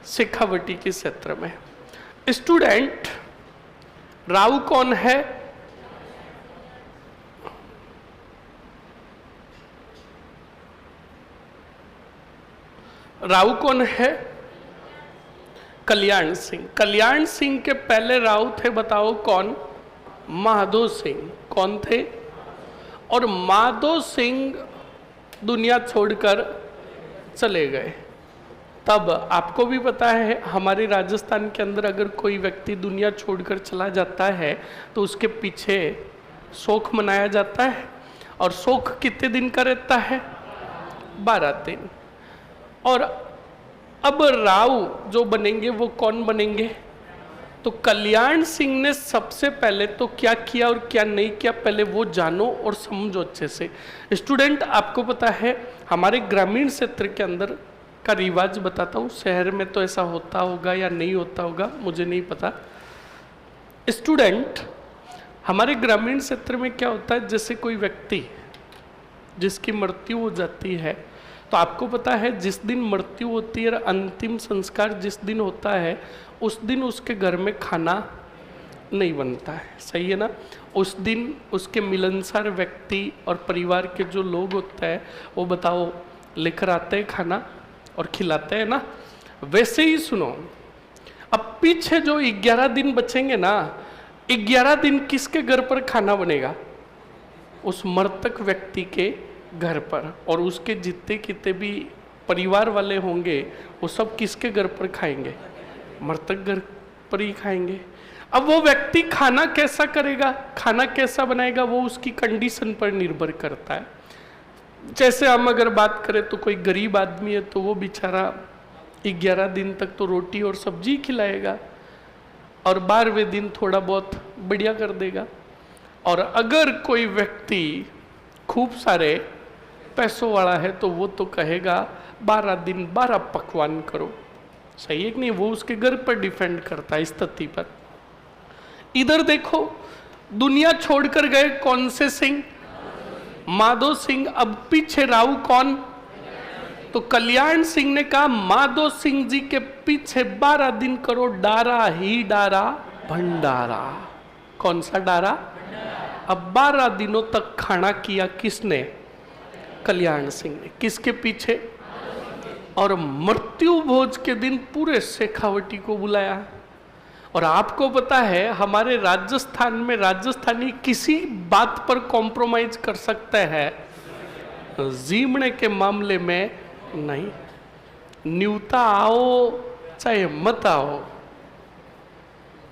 शेखावटी के क्षेत्र में। स्टूडेंट, राव कौन है? राव कौन है? कल्याण सिंह। कल्याण सिंह के पहले राव थे, बताओ कौन? माधो सिंह। कौन थे? और माधो सिंह दुनिया छोड़कर चले गए। तब आपको भी पता है हमारे राजस्थान के अंदर अगर कोई व्यक्ति दुनिया छोड़कर चला जाता है तो उसके पीछे शोक मनाया जाता है। और शोक कितने दिन का रहता है? 12 दिन। और अब राव जो बनेंगे वो कौन बनेंगे? तो कल्याण सिंह ने सबसे पहले तो क्या किया और क्या नहीं किया, पहले वो जानो और समझो अच्छे से। स्टूडेंट, आपको पता है हमारे ग्रामीण क्षेत्र के अंदर का रिवाज बताता हूँ, शहर में तो ऐसा होता होगा या नहीं होता होगा मुझे नहीं पता। स्टूडेंट, हमारे ग्रामीण क्षेत्र में क्या होता है, जैसे कोई व्यक्ति जिसकी मृत्यु हो जाती है तो आपको पता है जिस दिन मृत्यु होती है, अंतिम संस्कार जिस दिन होता है उस दिन उसके घर में खाना नहीं बनता है। सही है ना? उस दिन उसके मिलनसार व्यक्ति और परिवार के जो लोग होते हैं वो बताओ लेकर आते हैं खाना और खिलाते हैं ना। वैसे ही सुनो, अब पीछे जो 11 दिन बचेंगे ना, 11 दिन किसके घर पर खाना बनेगा? उस मृतक व्यक्ति के घर पर। और उसके जितने कितने भी परिवार वाले होंगे वो सब किसके घर पर खाएंगे? मृतक घर पर ही खाएंगे। अब वो व्यक्ति खाना कैसा करेगा, खाना कैसा बनाएगा, वो उसकी कंडीशन पर निर्भर करता है। जैसे हम अगर बात करें तो कोई गरीब आदमी है तो वो बेचारा 11 दिन तक तो रोटी और सब्जी खिलाएगा और 12वें दिन थोड़ा बहुत बढ़िया कर देगा। और अगर कोई व्यक्ति खूब सारे पैसों वाला है तो वो तो कहेगा 12 दिन 12 पकवान करो। सही है कि नहीं? वो उसके घर पर डिपेंड करता है, स्थिति पर। इधर देखो, दुनिया छोड़कर गए कौन से सिंह? माधो सिंह, अब पीछे राव कौन? तो कल्याण सिंह ने कहा माधो सिंह जी के पीछे 12 दिन करो डारा ही डारा भंडारा। कौन सा डारा? अब 12 दिनों तक खाना किया किसने? कल्याण सिंह ने। किसके पीछे? और मृत्यु भोज के दिन पूरे शेखावटी को बुलाया। और आपको पता है हमारे राजस्थान में राजस्थानी किसी बात पर कॉम्प्रोमाइज कर सकते हैं, जीमने के मामले में नहीं। न्यूता आओ चाहे मत आओ,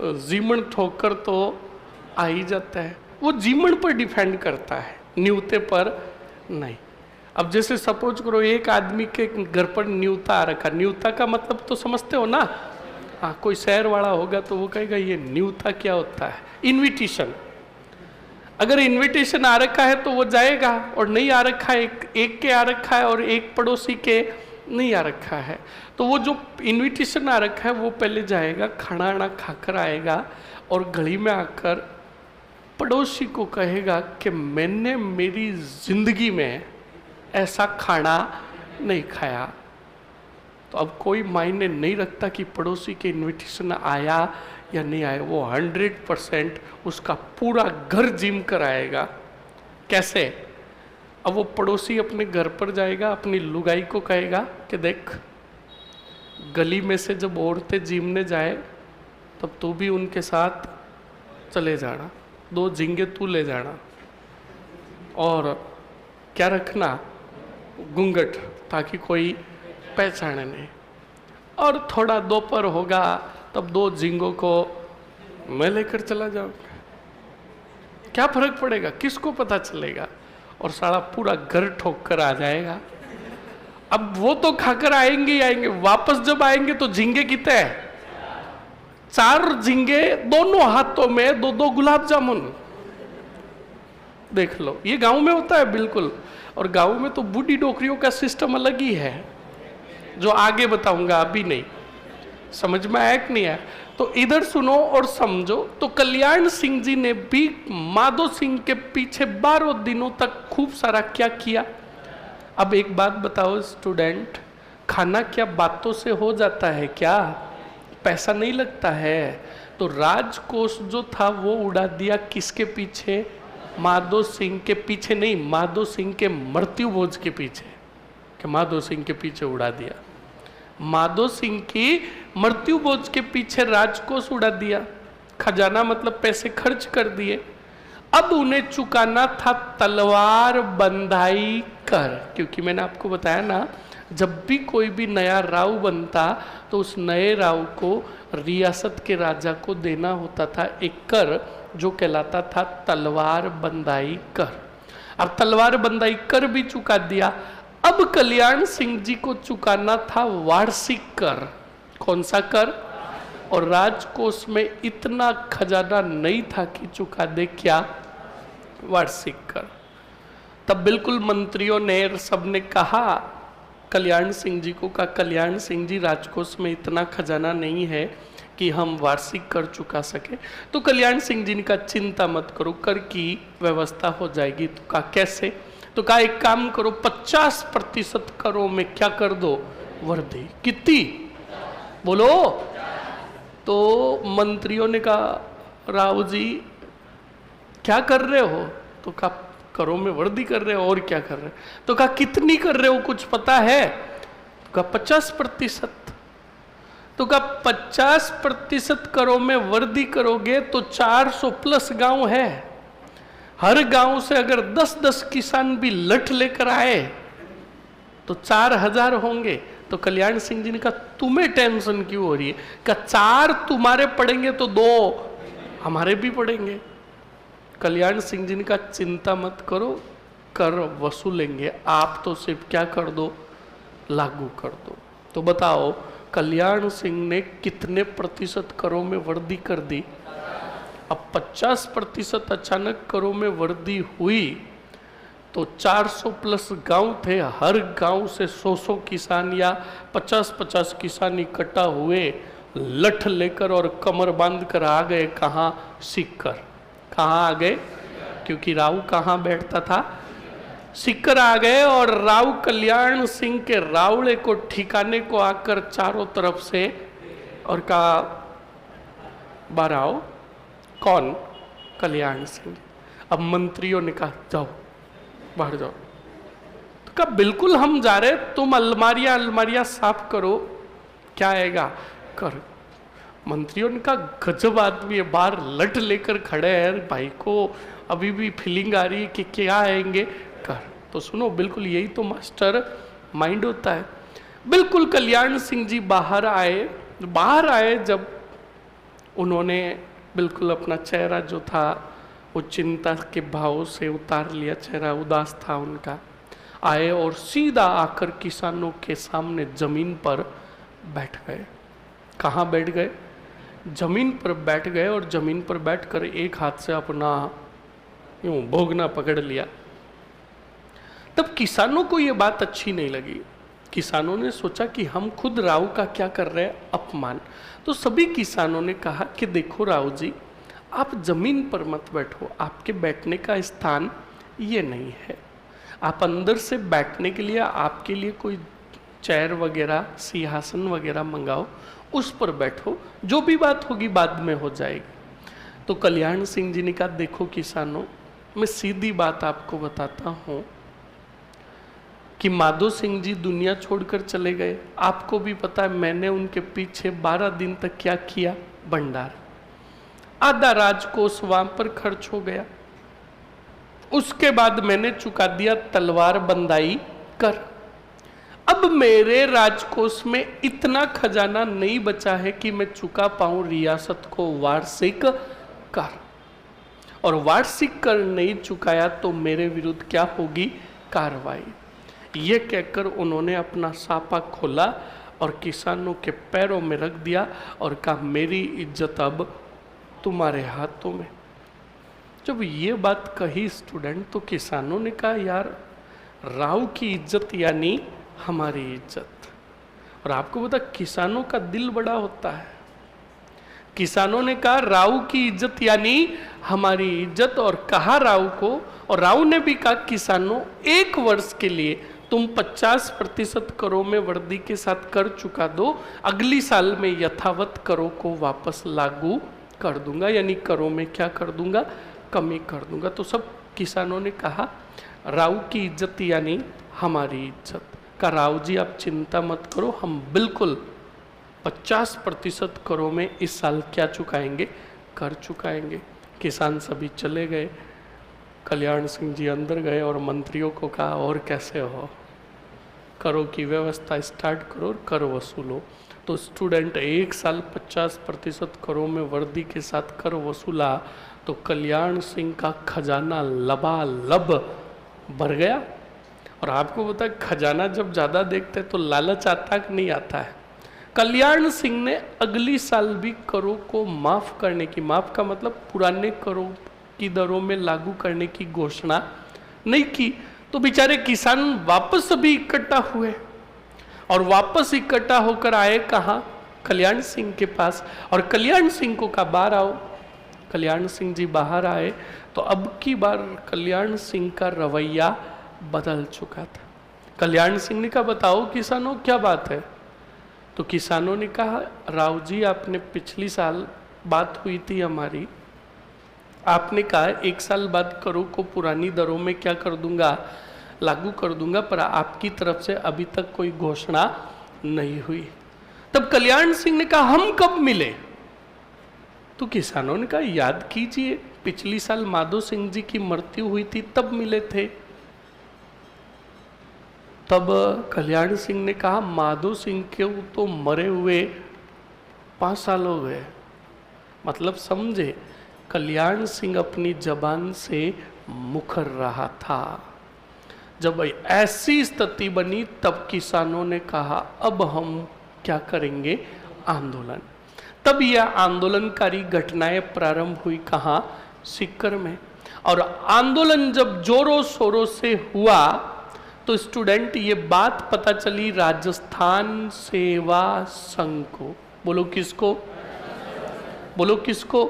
जीमन ठोकर तो आ ही जाता है। वो जीमन पर डिपेंड करता है, न्यूते पर नहीं। अब जैसे सपोज करो एक आदमी के घर पर न्यूता आ रखा, न्यूता का मतलब तो समझते हो ना? हाँ, कोई शहर वाला होगा तो वो कहेगा ये न्यूता क्या होता है? इनविटेशन। अगर इनविटेशन आ रखा है तो वो जाएगा, और नहीं आ रखा है, एक के आ रखा है और एक पड़ोसी के नहीं आ रखा है, तो वो जो इनविटेशन आ रखा है वो पहले जाएगा, खाना आना खाकर आएगा और गली में आकर पड़ोसी को कहेगा कि मैंने मेरी जिंदगी में ऐसा खाना नहीं खाया। तो अब कोई मायने नहीं रखता कि पड़ोसी के इनविटेशन आया या नहीं आया, वो 100% उसका पूरा घर जिम कर आएगा। कैसे? अब वो पड़ोसी अपने घर पर जाएगा, अपनी लुगाई को कहेगा कि देख गली में से जब औरतें जिमने जाए तब तू भी उनके साथ चले जाना, 2 झींगे तू ले जाना, और क्या रखना? घूंघट, ताकि कोई पहचाने नहीं। और थोड़ा दोपहर होगा तब 2 झींगों को मैं लेकर चला जाऊंगा, क्या फर्क पड़ेगा, किसको पता चलेगा? और सारा पूरा घर ठोक कर आ जाएगा। अब वो तो खाकर आएंगे ही आएंगे, वापस जब आएंगे तो झींगे कितने हैं? 4 झींगे, दोनों हाथों में 2-2 गुलाब जामुन। देख लो, ये गांव में होता है बिल्कुल। और गांव में तो बूढ़ी डोकरियों का सिस्टम अलग ही है, जो आगे बताऊंगा, अभी नहीं। समझ में आया कि नहीं आया? तो इधर सुनो और समझो। तो कल्याण सिंह जी ने भी माधो सिंह के पीछे 12 दिनों तक खूब सारा क्या किया। अब एक बात बताओ स्टूडेंट, खाना क्या बातों से हो जाता है क्या? पैसा नहीं लगता है। तो राजकोष जो था वो उड़ा दिया किसके पीछे? माधो सिंह के पीछे नहीं, माधो सिंह के मृत्यु भोज के पीछे, कि माधो सिंह के पीछे उड़ा दिया। माधो सिंह की मृत्यु भोज के पीछे राजकोष उड़ा दिया, खजाना मतलब पैसे खर्च कर दिए। अब उन्हें चुकाना था तलवार बंधाई कर, क्योंकि मैंने आपको बताया ना, जब भी कोई भी नया राव बनता तो उस नए राव को रियासत के राजा को देना होता था एक कर, जो कहलाता था तलवार बंधाई कर। अब तलवार बंधाई कर भी चुका दिया। अब कल्याण सिंह जी को चुकाना था वार्षिक कर। कौन सा कर? और राजकोष में इतना खजाना नहीं था कि चुका दे क्या? वार्षिक कर। तब बिल्कुल मंत्रियों ने सबने कहा कल्याण सिंह जी को, का कल्याण सिंह जी राजकोष में इतना खजाना नहीं है कि हम वार्षिक कर चुका सके। तो कल्याण सिंह जी ने कहा चिंता मत करो, कर की व्यवस्था हो जाएगी। तो कहा कैसे? तो कहा एक काम करो, 50% करों में क्या कर दो? वर्दी। कितनी? बोलो। तो मंत्रियों ने कहा राव जी क्या कर रहे हो? तो कहा करों में वर्दी कर रहे हो, और क्या कर रहे हो? तो कहा कितनी कर रहे हो, कुछ पता है? तो कहा 50%। तो कहा 50% करों में वर्दी करोगे तो 400 प्लस गांव है, हर गांव से अगर 10-10 किसान भी लठ लेकर आए तो 4000 होंगे। तो कल्याण सिंह जी ने कहा तुम्हें टेंशन क्यों हो रही है? कहा 4 तुम्हारे पड़ेंगे तो 2 हमारे भी पड़ेंगे। कल्याण सिंह जी ने कहा चिंता मत करो, कर वसूलेंगे, आप तो सिर्फ क्या कर दो? लागू कर दो। तो बताओ कल्याण सिंह ने कितने प्रतिशत करों में वर्दी कर दी? अब 50% अचानक करों में वर्दी हुई तो 400 प्लस गांव थे, हर गांव से 100 किसान या 50-50 किसान इकट्ठा हुए, लठ लेकर और कमर बांध कर आ गए। कहाँ? सीख कर। कहाँ आ गए? क्योंकि राव कहाँ बैठता था? सीकर आ गए और राव कल्याण सिंह के रावड़े को ठिकाने को आकर चारों तरफ से और कहा, बाहर आओ। कौन? कल्याण सिंह। अब मंत्रियों ने कहा जाओ बाहर जाओ। तो कहा बिल्कुल हम जा रहे, तुम अलमारियां साफ करो, क्या आएगा कर। मंत्रियों ने कहा गजब आदमी है, बाहर लट लेकर खड़े हैं, भाई को अभी भी फीलिंग आ रही है कि क्या आएंगे कर। तो सुनो, बिल्कुल यही तो मास्टर माइंड होता है। बिल्कुल कल्याण सिंह जी बाहर आए जब उन्होंने बिल्कुल अपना चेहरा जो था वो चिंता के भाव से उतार लिया, चेहरा उदास था उनका। आए और सीधा आकर किसानों के सामने जमीन पर बैठ गए। कहाँ बैठ गए? जमीन पर बैठ गए और जमीन पर बैठकर एक हाथ से अपना यूं भोगना पकड़ लिया। तब किसानों को ये बात अच्छी नहीं लगी। किसानों ने सोचा कि हम खुद राव का क्या कर रहे हैं, अपमान। तो सभी किसानों ने कहा कि देखो राव जी, आप जमीन पर मत बैठो, आपके बैठने का स्थान ये नहीं है। आप अंदर से बैठने के लिए आपके लिए कोई चेयर वगैरह सिंहासन वगैरह मंगाओ, उस पर बैठो, जो भी बात होगी बाद में हो जाएगी। तो कल्याण सिंह जी ने कहा देखो किसानों, मैं सीधी बात आपको बताता हूँ कि माधो सिंह जी दुनिया छोड़कर चले गए। आपको भी पता है मैंने उनके पीछे 12 दिन तक क्या किया, भंडार। आधा राजकोष वहां पर खर्च हो गया। उसके बाद मैंने चुका दिया तलवार बंदाई कर। अब मेरे राजकोष में इतना खजाना नहीं बचा है कि मैं चुका पाऊं रियासत को वार्षिक कर, और वार्षिक कर नहीं चुकाया तो मेरे विरुद्ध क्या होगी, कार्रवाई। ये कहकर उन्होंने अपना सापा खोला और किसानों के पैरों में रख दिया और कहा मेरी इज्जत अब तुम्हारे हाथों में। जब ये बात कही स्टूडेंट, तो किसानों ने कहा यार, राव की इज्जत यानी हमारी इज्जत। और आपको पता किसानों का दिल बड़ा होता है। किसानों ने कहा राव की इज्जत यानी हमारी इज्जत, और कहा राव को, और राव ने भी कहा किसानों, 1 वर्ष के लिए तुम 50% करों में वर्दी के साथ कर चुका दो, अगली साल में यथावत करों को वापस लागू कर दूंगा, यानी करों में क्या कर दूंगा, कमी कर दूंगा। तो सब किसानों ने कहा राव की इज्जत यानी हमारी इज्जत। का राव जी आप चिंता मत करो, हम बिल्कुल 50% करों में इस साल क्या चुकाएंगे, कर चुकाएंगे। किसान सभी चले गए। कल्याण सिंह जी अंदर गए और मंत्रियों को कहा और कैसे हो, करों की व्यवस्था स्टार्ट करो और कर वसूलो। तो स्टूडेंट 1 साल 50% करों में वर्दी के साथ कर वसूला तो कल्याण सिंह का खजाना लबालब भर गया। और आपको पता है खजाना जब ज़्यादा देखते हैं तो लालच आता कि नहीं आता है। कल्याण सिंह ने अगली साल भी करों को माफ़ करने की, माफ़ का मतलब पुराने करों की दरों में लागू करने की घोषणा नहीं की। तो बेचारे किसान वापस भी इकट्ठा हुए और वापस इकट्ठा होकर आए कहाँ, कल्याण सिंह के पास। और कल्याण सिंह को कहा बाहर आओ। कल्याण सिंह जी बाहर आए तो अब की बार कल्याण सिंह का रवैया बदल चुका था। कल्याण सिंह ने कहा बताओ किसानों क्या बात है। तो किसानों ने कहा राव जी, आपने पिछली साल बात हुई थी हमारी, आपने कहा 1 साल बाद करों को पुरानी दरों में क्या कर दूंगा, लागू कर दूंगा, पर आपकी तरफ से अभी तक कोई घोषणा नहीं हुई। तब कल्याण सिंह ने कहा हम कब मिले। तो किसानों ने कहा याद कीजिए, पिछली साल माधो सिंह जी की मृत्यु हुई थी तब मिले थे। तब कल्याण सिंह ने कहा माधो सिंह के तो मरे हुए 5 साल हो गए। मतलब समझे, कल्याण सिंह अपनी जबान से मुकर रहा था। जब ऐसी स्थिति बनी तब किसानों ने कहा अब हम क्या करेंगे, आंदोलन। तब यह आंदोलनकारी घटनाएं प्रारंभ हुई कहाँ, सीकर में। और आंदोलन जब जोरों शोरों से हुआ तो स्टूडेंट ये बात पता चली राजस्थान सेवा संघ को। बोलो किसको, बोलो किसको।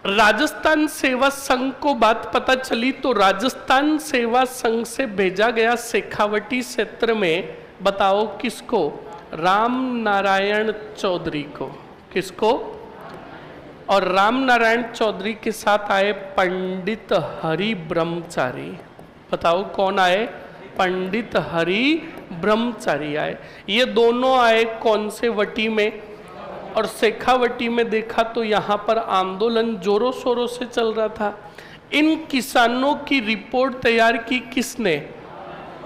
राजस्थान सेवा संघ को बात पता चली तो राजस्थान सेवा संघ से भेजा गया शेखावटी क्षेत्र में, बताओ किसको? राम नारायण चौधरी को। किसको? और राम नारायण चौधरी के साथ आए पंडित हरि ब्रह्मचारी। बताओ कौन आए? पंडित हरि ब्रह्मचारी आए। ये दोनों आए कौन से वटी में? और शेखावटी में देखा तो यहाँ पर आंदोलन जोरों शोरों से चल रहा था। इन किसानों की रिपोर्ट तैयार की किसने?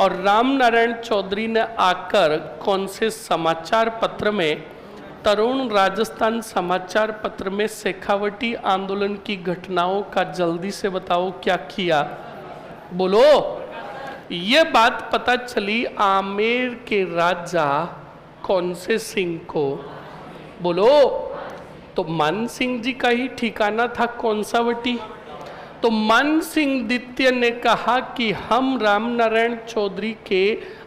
और राम नारायण चौधरी ने आकर कौन से समाचार पत्र में? तरुण राजस्थान समाचार पत्र में शेखावटी आंदोलन की घटनाओं का जल्दी से बताओ क्या किया? बोलो। ये बात पता चली आमेर के राजा कौन से सिंह को? बोलो। तो मान सिंह जी का ही ठिकाना था कौन सा वटी? तो मान सिंह द्वितीय ने कहा कि हम राम नारायण चौधरी के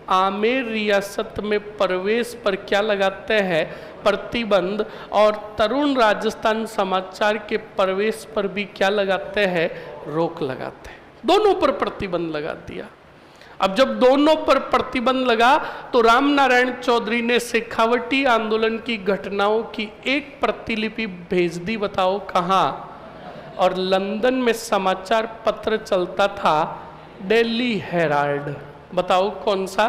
आमेर रियासत में प्रवेश पर क्या लगाते हैं? प्रतिबंध। और तरुण राजस्थान समाचार के प्रवेश पर भी क्या लगाते हैं? रोक लगाते हैं। दोनों पर प्रतिबंध लगा दिया। अब जब दोनों पर प्रतिबंध लगा तो राम नारायण चौधरी ने शेखावटी आंदोलन की घटनाओं की एक प्रतिलिपि भेज दी। बताओ कहाँ? और लंदन में समाचार पत्र चलता था डेली हेराल्ड। बताओ कौन सा?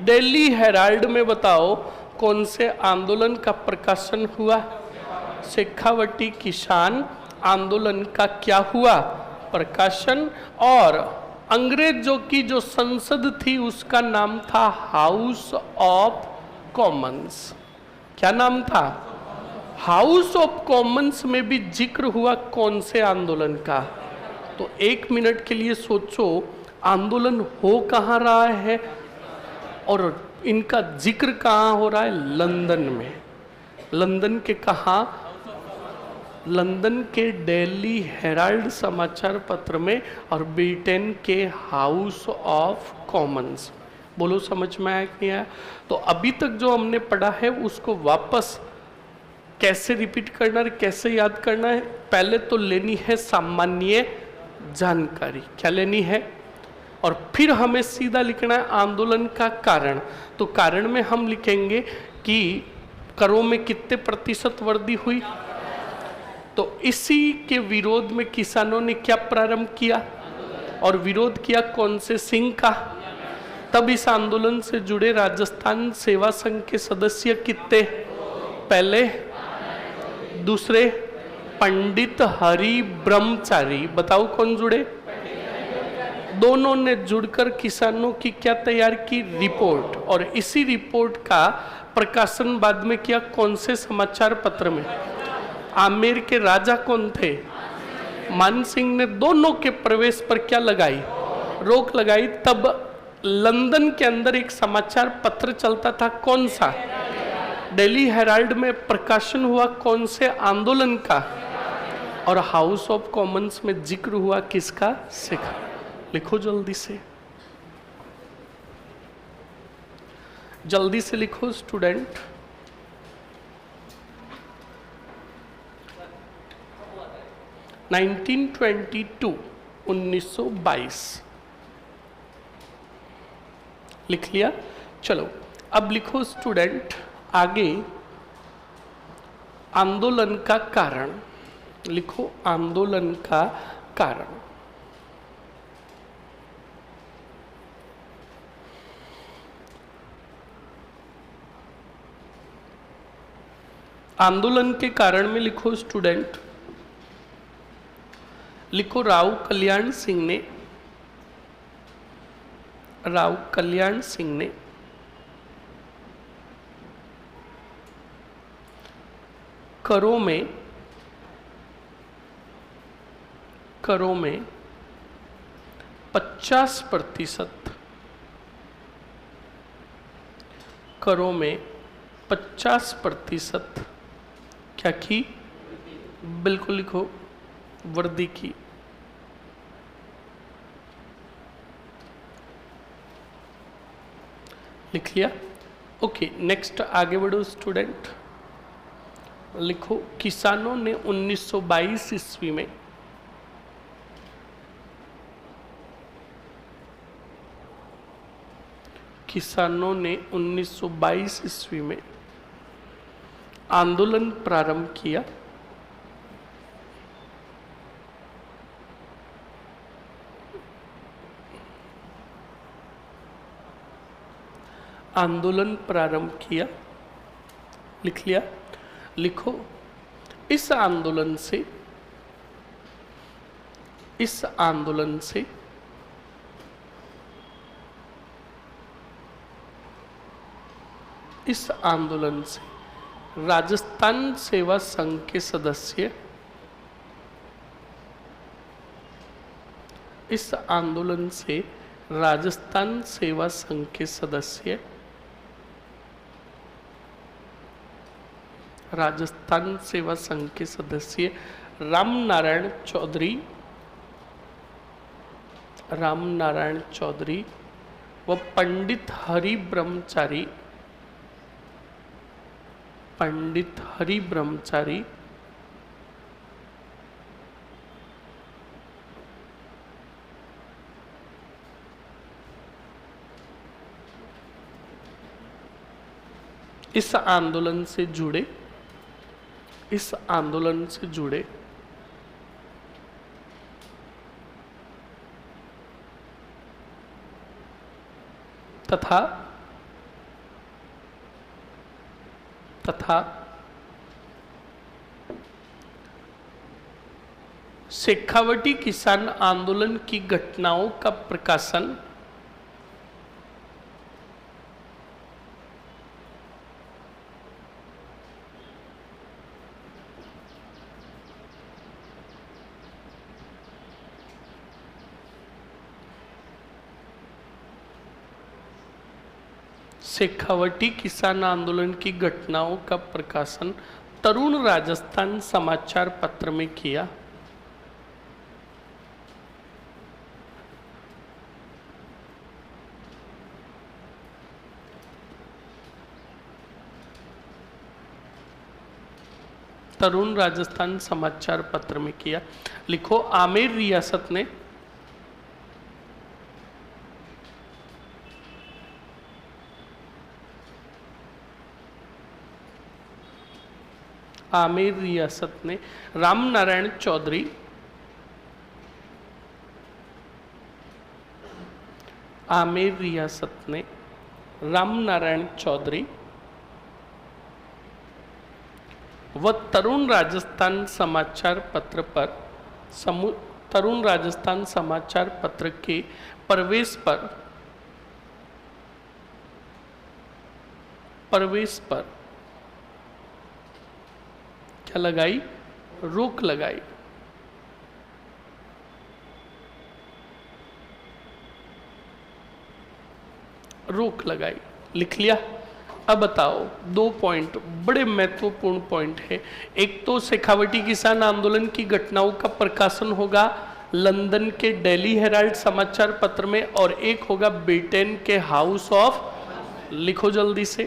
डेली हेराल्ड में बताओ कौन से आंदोलन का प्रकाशन हुआ? शेखावटी किसान आंदोलन का क्या हुआ? प्रकाशन। और अंग्रेजों की जो संसद थी उसका नाम था हाउस ऑफ कॉमन्स। क्या नाम था? हाउस ऑफ कॉमन्स में भी जिक्र हुआ कौन से आंदोलन का? तो एक मिनट के लिए सोचो, आंदोलन हो कहाँ रहा है और इनका जिक्र कहाँ हो रहा है? लंदन में। लंदन के कहाँ? लंदन के डेली हेराल्ड समाचार पत्र में और ब्रिटेन के हाउस ऑफ कॉमन्स। बोलो समझ में आया कि नहीं आया? तो अभी तक जो हमने पढ़ा है उसको वापस कैसे रिपीट करना है, कैसे याद करना है? पहले तो लेनी है सामान्य जानकारी। क्या लेनी है? और फिर हमें सीधा लिखना है आंदोलन का कारण। तो कारण में हम लिखेंगे कि करों में कितने प्रतिशत वृद्धि हुई। तो इसी के विरोध में किसानों ने क्या प्रारंभ किया? और विरोध किया कौन से सिंह का? तब इस आंदोलन से जुड़े राजस्थान सेवा संघ के सदस्य कितने? पहले, दूसरे पंडित हरि ब्रह्मचारी। बताओ कौन जुड़े? दोनों ने जुड़कर किसानों की क्या तैयार की? रिपोर्ट। और इसी रिपोर्ट का प्रकाशन बाद में किया कौन से समाचार पत्र में? आमेर के राजा कौन थे? मान सिंह ने दोनों के प्रवेश पर क्या लगाई? रोक लगाई। तब लंदन के अंदर एक समाचार पत्र चलता था कौन सा? डेली हेराल्ड में प्रकाशन हुआ कौन से आंदोलन का? और हाउस ऑफ कॉमन्स में जिक्र हुआ किसका? शेखा। लिखो जल्दी से, जल्दी से लिखो स्टूडेंट। नाइनटीन 1922 लिख लिया। चलो अब लिखो स्टूडेंट आगे आंदोलन का कारण। लिखो आंदोलन का कारण। आंदोलन के कारण में लिखो स्टूडेंट, लिखो राव कल्याण सिंह ने, राव कल्याण सिंह ने करों में 50%, करों में 50% क्या की? बिल्कुल लिखो, वृद्धि की। लिख लिया? ओके, नेक्स्ट आगे बढ़ो स्टूडेंट। लिखो, किसानों ने 1922 ईस्वी में किसानों ने 1922 ईस्वी में आंदोलन प्रारंभ किया। आंदोलन प्रारंभ किया, लिख लिया। लिखो, इस आंदोलन से इस आंदोलन से इस आंदोलन से राजस्थान सेवा संघ के सदस्य इस आंदोलन से राजस्थान सेवा संघ के सदस्य राजस्थान सेवा संघ के सदस्य रामनारायण चौधरी व पंडित हरि ब्रह्मचारी इस आंदोलन से जुड़े तथा शेखावटी किसान आंदोलन की घटनाओं का प्रकाशन शेखावटी किसान आंदोलन की घटनाओं का प्रकाशन तरुण राजस्थान समाचार पत्र में किया। तरुण राजस्थान समाचार पत्र में किया। लिखो, आमेर रियासत ने रामनारायण चौधरी व तरुण राजस्थान समाचार पत्र के प्रवेश पर क्या लगाई? रोक लगाई। लिख लिया। अब बताओ, 2 पॉइंट बड़े महत्वपूर्ण पॉइंट है। एक तो शेखावटी किसान आंदोलन की घटनाओं का प्रकाशन होगा लंदन के डेली हेराल्ड समाचार पत्र में, और एक होगा ब्रिटेन के हाउस ऑफ, लिखो जल्दी से,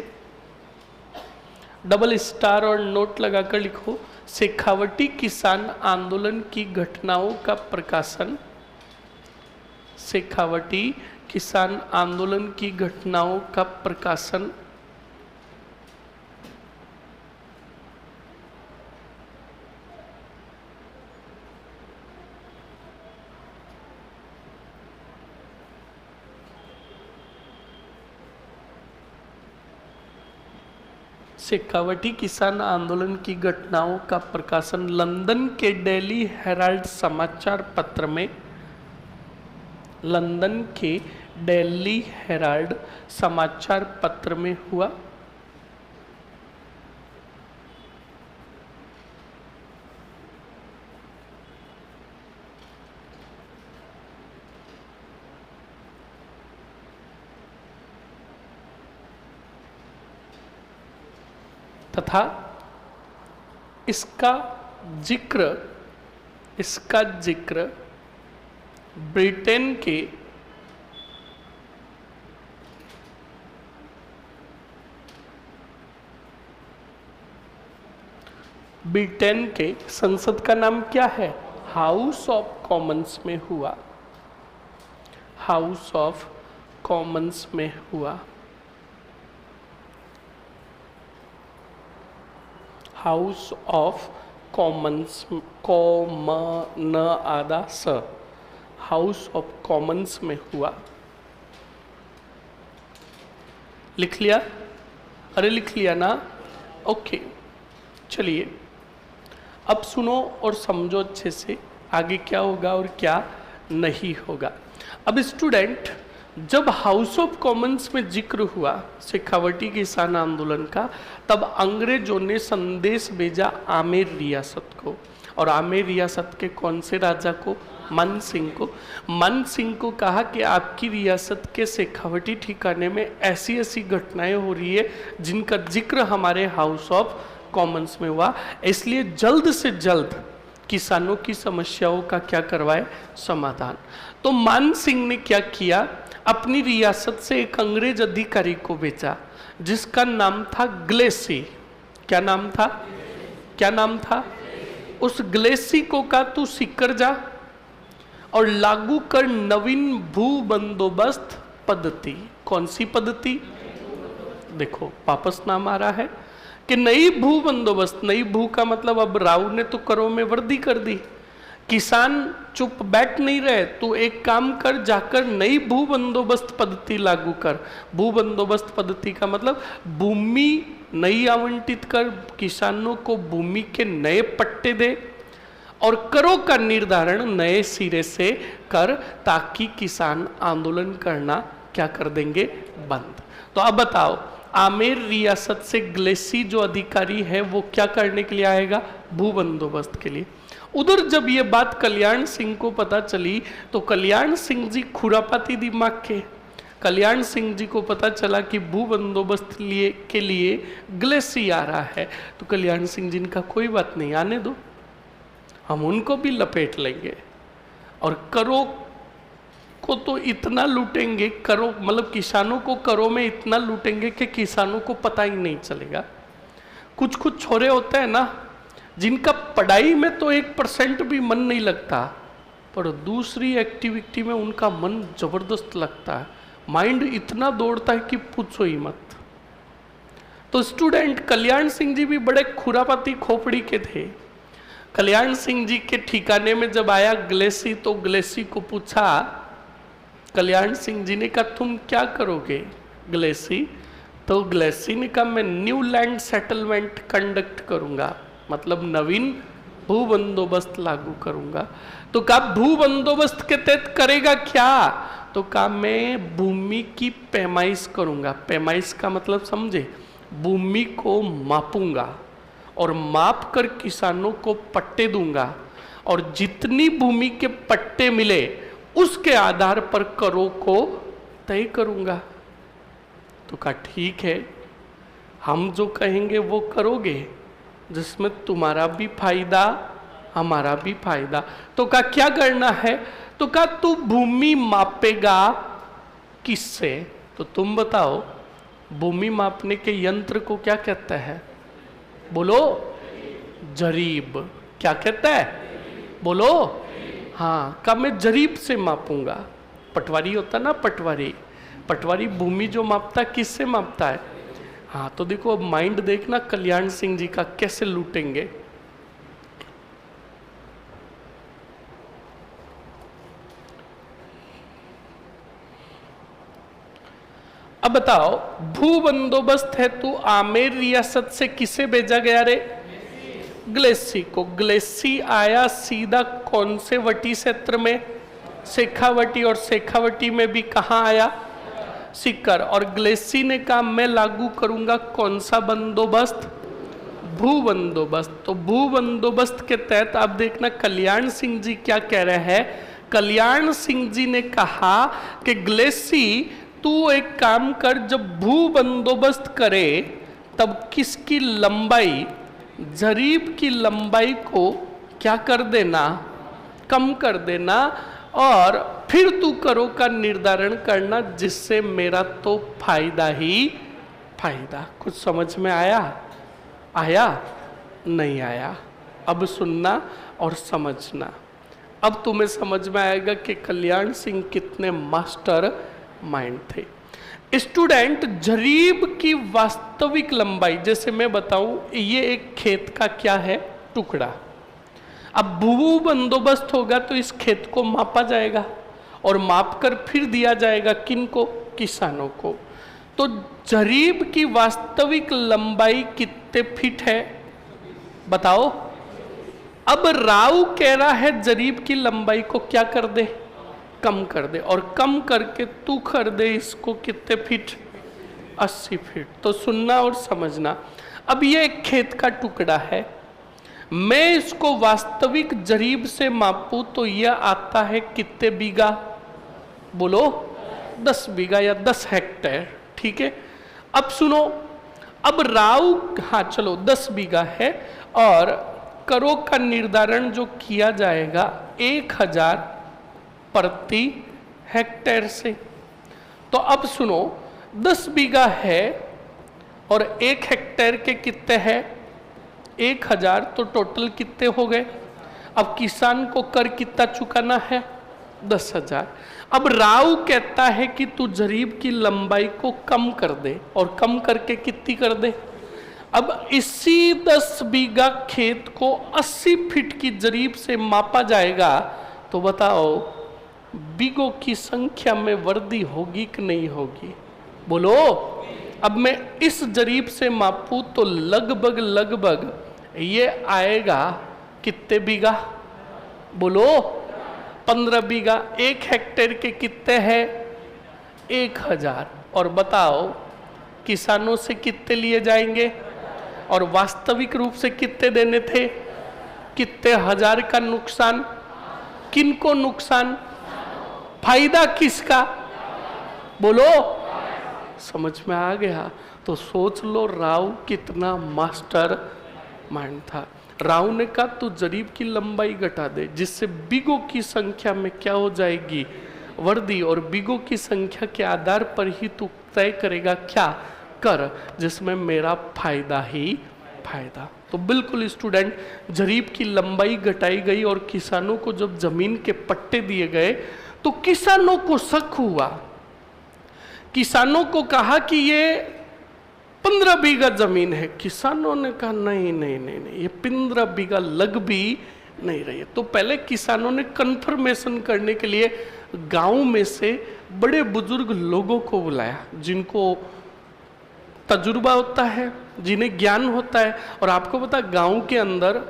डबल स्टार और नोट लगाकर लिखो, शेखावटी किसान आंदोलन की घटनाओं का प्रकाशन, शेखावटी किसान आंदोलन की घटनाओं का प्रकाशन शेखावटी किसान आंदोलन की घटनाओं का प्रकाशन लंदन के डेली हेराल्ड समाचार पत्र में, लंदन के डेली हेराल्ड समाचार पत्र में हुआ। तथा इसका जिक्र ब्रिटेन के ब्रिटेन के संसद का नाम क्या है? हाउस ऑफ कॉमन्स में हुआ, हाउस ऑफ कॉमन्स में हुआ। हाउस ऑफ कॉमन्स, कॉमन आधा स, हाउस ऑफ कॉमन्स में हुआ। लिख लिया? अरे लिख लिया ना? ओके, चलिए अब सुनो और समझो अच्छे से आगे क्या होगा और क्या नहीं होगा। अब स्टूडेंट, जब हाउस ऑफ कॉमन्स में जिक्र हुआ शेखावटी किसान आंदोलन का, तब अंग्रेजों ने संदेश भेजा आमेर रियासत को, और आमेर रियासत के कौन से राजा को? मन सिंह को। मन सिंह को कहा कि आपकी रियासत के शेखावटी ठिकाने में ऐसी ऐसी घटनाएं हो रही है जिनका जिक्र हमारे हाउस ऑफ कॉमन्स में हुआ, इसलिए जल्द से जल्द किसानों की समस्याओं का क्या करवाए? समाधान। तो मान सिंह ने क्या किया? अपनी रियासत से एक अंग्रेज अधिकारी को भेजा जिसका नाम था ग्लेसी। क्या नाम था? क्या नाम था? उस ग्लेसी को कहा तू सीकर जा और लागू कर नवीन भू बंदोबस्त पद्धति। कौन सी पद्धति? देखो वापस नाम आ रहा है कि नई भू बंदोबस्त। नई भू का मतलब अब राव ने तो करों में वृद्धि कर दी, किसान चुप बैठ नहीं रहे, तो एक काम कर, जाकर नई भू बंदोबस्त पद्धति लागू कर। भू बंदोबस्त पद्धति का मतलब भूमि नई आवंटित कर, किसानों को भूमि के नए पट्टे दे और करों का निर्धारण नए सिरे से कर, ताकि किसान आंदोलन करना क्या कर देंगे? बंद। तो अब बताओ, आमेर रियासत से ग्लेसी जो अधिकारी है वो क्या करने के लिए आएगा? भू बंदोबस्त के लिए। उधर जब ये बात कल्याण सिंह को पता चली तो कल्याण सिंह जी खुरापाती दिमाग के, कल्याण सिंह जी को पता चला कि भू बंदोबस्त के लिए ग्लेसी आ रहा है, तो कल्याण सिंह जी का कोई बात नहीं, आने दो, हम उनको भी लपेट लेंगे और करों को तो इतना लूटेंगे, करों मतलब किसानों को करों में इतना लूटेंगे कि किसानों को पता ही नहीं चलेगा। कुछ कुछ छोरे होते हैं ना जिनका पढ़ाई में तो 1% भी मन नहीं लगता, पर दूसरी एक्टिविटी में उनका मन जबरदस्त लगता है, माइंड इतना दौड़ता है कि पूछो ही मत। तो स्टूडेंट, कल्याण सिंह जी भी बड़े खुरापाती खोपड़ी के थे। कल्याण सिंह जी के ठिकाने में जब आया ग्लेसी, तो ग्लेसी को पूछा, कल्याण सिंह जी ने कहा तुम क्या करोगे ग्लेसी? तो ग्लेसी ने कहा मैं न्यू लैंड सेटलमेंट कंडक्ट करूंगा, मतलब नवीन भू बंदोबस्त लागू करूंगा। तो कहा भू बंदोबस्त के तहत करेगा क्या? तो कहा मैं भूमि की पैमाइश करूंगा। पैमाइश का मतलब समझे? भूमि को मापूंगा और माप कर किसानों को पट्टे दूंगा, और जितनी भूमि के पट्टे मिले उसके आधार पर करों को तय करूंगा। तो कहा ठीक है, हम जो कहेंगे वो करोगे, जिसमें तुम्हारा भी फायदा हमारा भी फायदा। तो कहा क्या करना है? तो कहा तू भूमि मापेगा किससे? तो तुम बताओ, भूमि मापने के यंत्र को क्या कहता है? बोलो, जरीब। क्या कहता है? बोलो। हाँ, कहा मैं जरीब से मापूंगा। पटवारी होता ना, पटवारी, पटवारी भूमि जो मापता किससे मापता है? हाँ, तो देखो अब माइंड देखना कल्याण सिंह जी का कैसे लूटेंगे। अब बताओ, भू बंदोबस्त है तो आमेर रियासत से किसे भेजा गया रे? ग्लेसी को। ग्लेसी आया सीधा कौन से वटी क्षेत्र में? शेखावटी, और शेखावटी में भी कहाँ आया? सीकर। और ग्लेसी ने कहा मैं लागू करूंगा कौन सा बंदोबस्त? भू बंदोबस्त। तो भू बंदोबस्त के तहत आप देखना कल्याण सिंह जी क्या कह रहे हैं। कल्याण सिंह जी ने कहा कि ग्लेसी तू एक काम कर, जब भू बंदोबस्त करे तब किसकी लंबाई, जरीब की लंबाई को क्या कर देना? कम कर देना, और फिर तू करो का निर्धारण करना, जिससे मेरा तो फायदा ही फायदा। कुछ समझ में आया? आया? नहीं आया। अब सुनना और समझना। अब तुम्हें समझ में आएगा कि कल्याण सिंह कितने मास्टर माइंड थे। स्टूडेंट, जरीब की वास्तविक लंबाई, जैसे मैं बताऊं, ये एक खेत का क्या है, टुकड़ा। अब भू बंदोबस्त होगा तो इस खेत को मापा जाएगा और मापकर फिर दिया जाएगा किनको, किसानों को। तो जरीब की वास्तविक लंबाई कितने फीट है बताओ। अब राव कह रहा है जरीब की लंबाई को क्या कर दे, कम कर दे, और कम करके तू कर दे इसको कितने फीट, 80 फीट। तो सुनना और समझना। अब ये एक खेत का टुकड़ा है, मैं इसको वास्तविक जरीब से मापूं तो यह आता है कितने बीघा, बोलो 10 बीघा या 10 हेक्टेयर, ठीक है। अब सुनो, अब राव, हाँ चलो 10 बीघा है, और करों का निर्धारण जो किया जाएगा 1000 प्रति हेक्टेयर से। तो अब सुनो, 10 बीघा है और 1 हेक्टेयर के कितने हैं, 1000, तो टोटल कितने हो गए। अब किसान को कर कितना चुकाना है, 10,000। अब राव कहता है कि तू जरीब की लंबाई को कम कर दे, और कम करके कितनी कर दे। अब इसी 10 बीघा खेत को 80 फीट की जरीब से मापा जाएगा, तो बताओ बीघों की संख्या में वृद्धि होगी कि नहीं होगी, बोलो। अब मैं इस जरीब से मापूं तो लगभग ये आएगा कितने बीघा, बोलो 15 बीघा। 1 हेक्टेयर के कितने हैं, 1000। और बताओ किसानों से कितने लिए जाएंगे, और वास्तविक रूप से कितने देने थे, कितने हजार का नुकसान, किनको नुकसान, फायदा किसका, बोलो। समझ में आ गया। तो सोच लो राव कितना मास्टर माइंड था। राव ने कहा तू जरीब की लंबाई घटा दे, जिससे बीघों की संख्या में क्या हो जाएगी, वृद्धि, और बीघों की संख्या के आधार पर ही तू तय करेगा क्या कर, जिसमें मेरा फायदा ही फायदा। तो बिल्कुल स्टूडेंट, जरीब की लंबाई घटाई गई और किसानों को जब जमीन के पट्टे दिए गए तो किसानों को शक हुआ। किसानों को कहा कि ये 15 बीघा जमीन है। किसानों ने कहा नहीं नहीं नहीं नहीं, ये 15 बीघा लग भी नहीं रही है। तो पहले किसानों ने कंफर्मेशन करने के लिए गांव में से बड़े बुजुर्ग लोगों को बुलाया, जिनको तजुर्बा होता है, जिन्हें ज्ञान होता है। और आपको पता, गांव के अंदर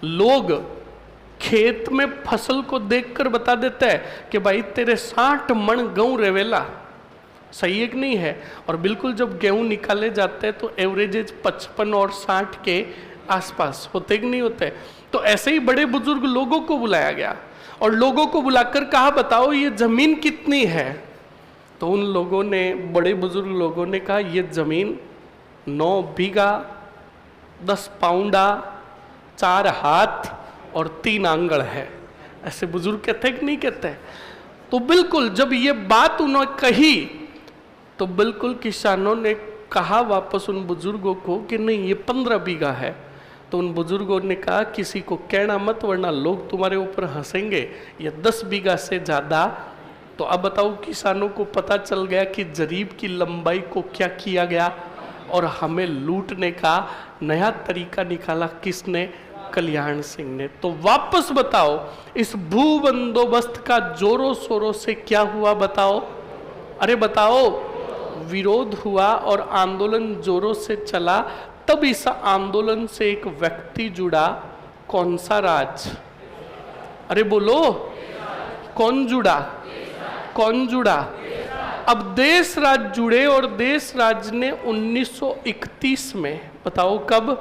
लोग खेत में फसल को देखकर बता देता है कि भाई तेरे 60 मण गेहूं रेवेला, सही है कि नहीं है। और बिल्कुल जब गेहूं निकाले जाते हैं तो एवरेजेज 55 और 60 के आसपास होते कि नहीं होते। तो ऐसे ही बड़े बुजुर्ग लोगों को बुलाया गया और लोगों को बुलाकर कहा बताओ ये जमीन कितनी है। तो उन लोगों ने, बड़े बुजुर्ग लोगों ने कहा ये जमीन 9 बीघा 10 पाउंडा 4 हाथ और 3 आंगड़ है। ऐसे बुजुर्ग कहते हैं कि नहीं कहते। तो बिल्कुल जब ये बात उन्होंने कही तो बिल्कुल किसानों ने कहा वापस उन बुजुर्गों को कि नहीं ये 15 बीघा है। तो उन बुजुर्गों ने कहा किसी को कहना मत, वरना लोग तुम्हारे ऊपर हंसेंगे, ये 10 बीघा से ज़्यादा। तो अब बताओ किसानों को पता चल गया कि जरीब की लंबाई को क्या किया गया और हमें लूटने का नया तरीका निकाला किसने, कल्याण सिंह ने। तो वापस बताओ इस भू बंदोबस्त का जोरों शोरों से क्या हुआ बताओ, अरे बताओ, विरोध हुआ और आंदोलन जोरों से चला। तब इस आंदोलन से एक व्यक्ति जुड़ा, कौन सा राज, अरे बोलो कौन जुड़ा, कौन जुड़ा। अब देश राज जुड़े और देश राज ने 1931 में, बताओ कब,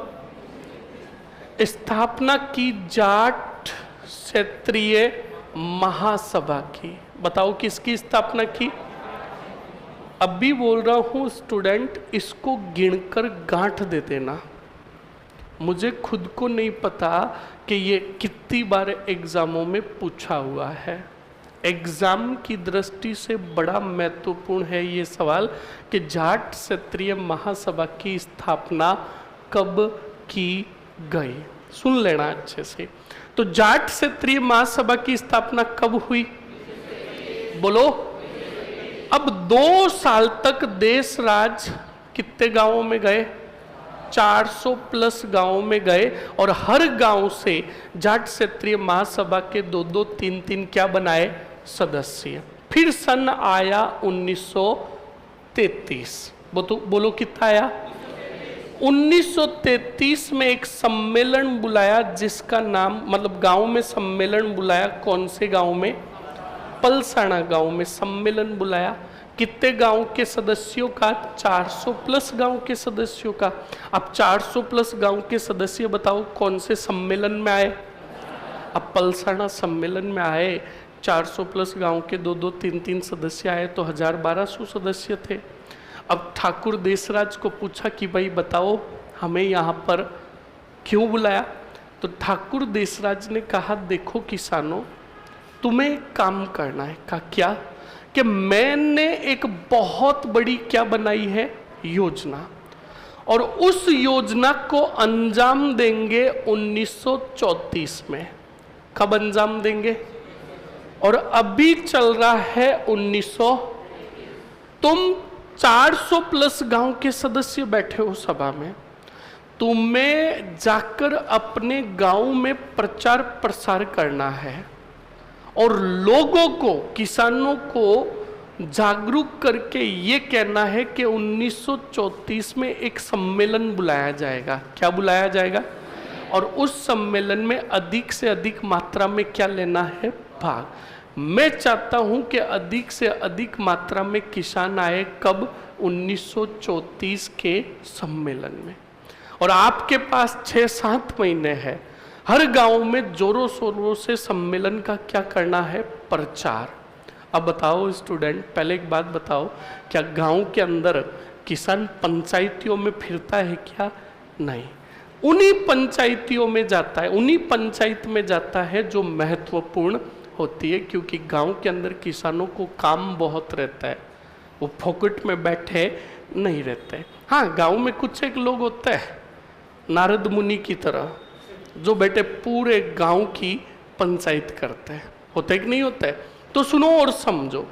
स्थापना की जाट क्षेत्रीय महासभा की। बताओ किसकी स्थापना की। अब भी बोल रहा हूँ स्टूडेंट, इसको गिनकर गांठ दे देना। मुझे खुद को नहीं पता कि ये कितनी बार एग्जामों में पूछा हुआ है। एग्जाम की दृष्टि से बड़ा महत्वपूर्ण है ये सवाल कि जाट क्षेत्रीय महासभा की स्थापना कब की गए। सुन लेना अच्छे से। तो जाट क्षेत्रीय महासभा की स्थापना कब हुई? बोलो। अब 2 साल तक देश राज कितने गांवों में गए? 400 प्लस गांवों में गए, और हर गांव से जाट क्षेत्रीय महासभा के 2-2, 3-3 क्या बनाए? सदस्य। फिर सन आया 1933। बोलो कितना आया? 1933 में एक सम्मेलन बुलाया, जिसका नाम, मतलब गांव में सम्मेलन बुलाया। कौन से गांव में? पलसाना गांव में सम्मेलन बुलाया। कितने गांव के सदस्यों का? 400 प्लस गांव के सदस्यों का। अब 400 प्लस गांव के सदस्य बताओ कौन से सम्मेलन में आए? अब पलसाना सम्मेलन में आए। 400 प्लस गांव के 2-2, 3-3 सदस्य आए, तो 1200 सदस्य थे। अब ठाकुर देशराज को पूछा कि भाई बताओ हमें यहाँ पर क्यों बुलाया? तो ठाकुर देशराज ने कहा, देखो किसानों, तुम्हें एक काम करना है। कहा क्या? कि मैंने एक बहुत बड़ी क्या बनाई है? योजना, और उस योजना को अंजाम देंगे 1934 में। कब अंजाम देंगे? और अभी चल रहा है 1900। तुम 400 प्लस गांव के सदस्य बैठे हो सभा में, तुम्हें जाकर अपने गांव में प्रचार प्रसार करना है और लोगों को, किसानों को जागरूक करके ये कहना है कि 1934 में एक सम्मेलन बुलाया जाएगा। क्या बुलाया जाएगा? और उस सम्मेलन में अधिक से अधिक मात्रा में क्या लेना है? भाग। मैं चाहता हूं कि अधिक से अधिक मात्रा में किसान आए। कब? 1934 के सम्मेलन में। और आपके पास 6-7 महीने है। हर गांव में जोरों शोरों से सम्मेलन का क्या करना है? प्रचार। अब बताओ स्टूडेंट, पहले एक बात बताओ, क्या गांव के अंदर किसान पंचायतियों में फिरता है क्या? नहीं। उन्हीं पंचायतियों में जाता है, उन्हीं पंचायत में जाता है जो महत्वपूर्ण होती है, क्योंकि गांव के अंदर किसानों को काम बहुत रहता है, वो फोकट में बैठे नहीं रहते। हाँ, गांव में कुछ एक लोग होते हैं नारद मुनि की तरह, जो बेटे पूरे गांव की पंचायत करते हैं। होते कि नहीं होते? तो सुनो और समझो।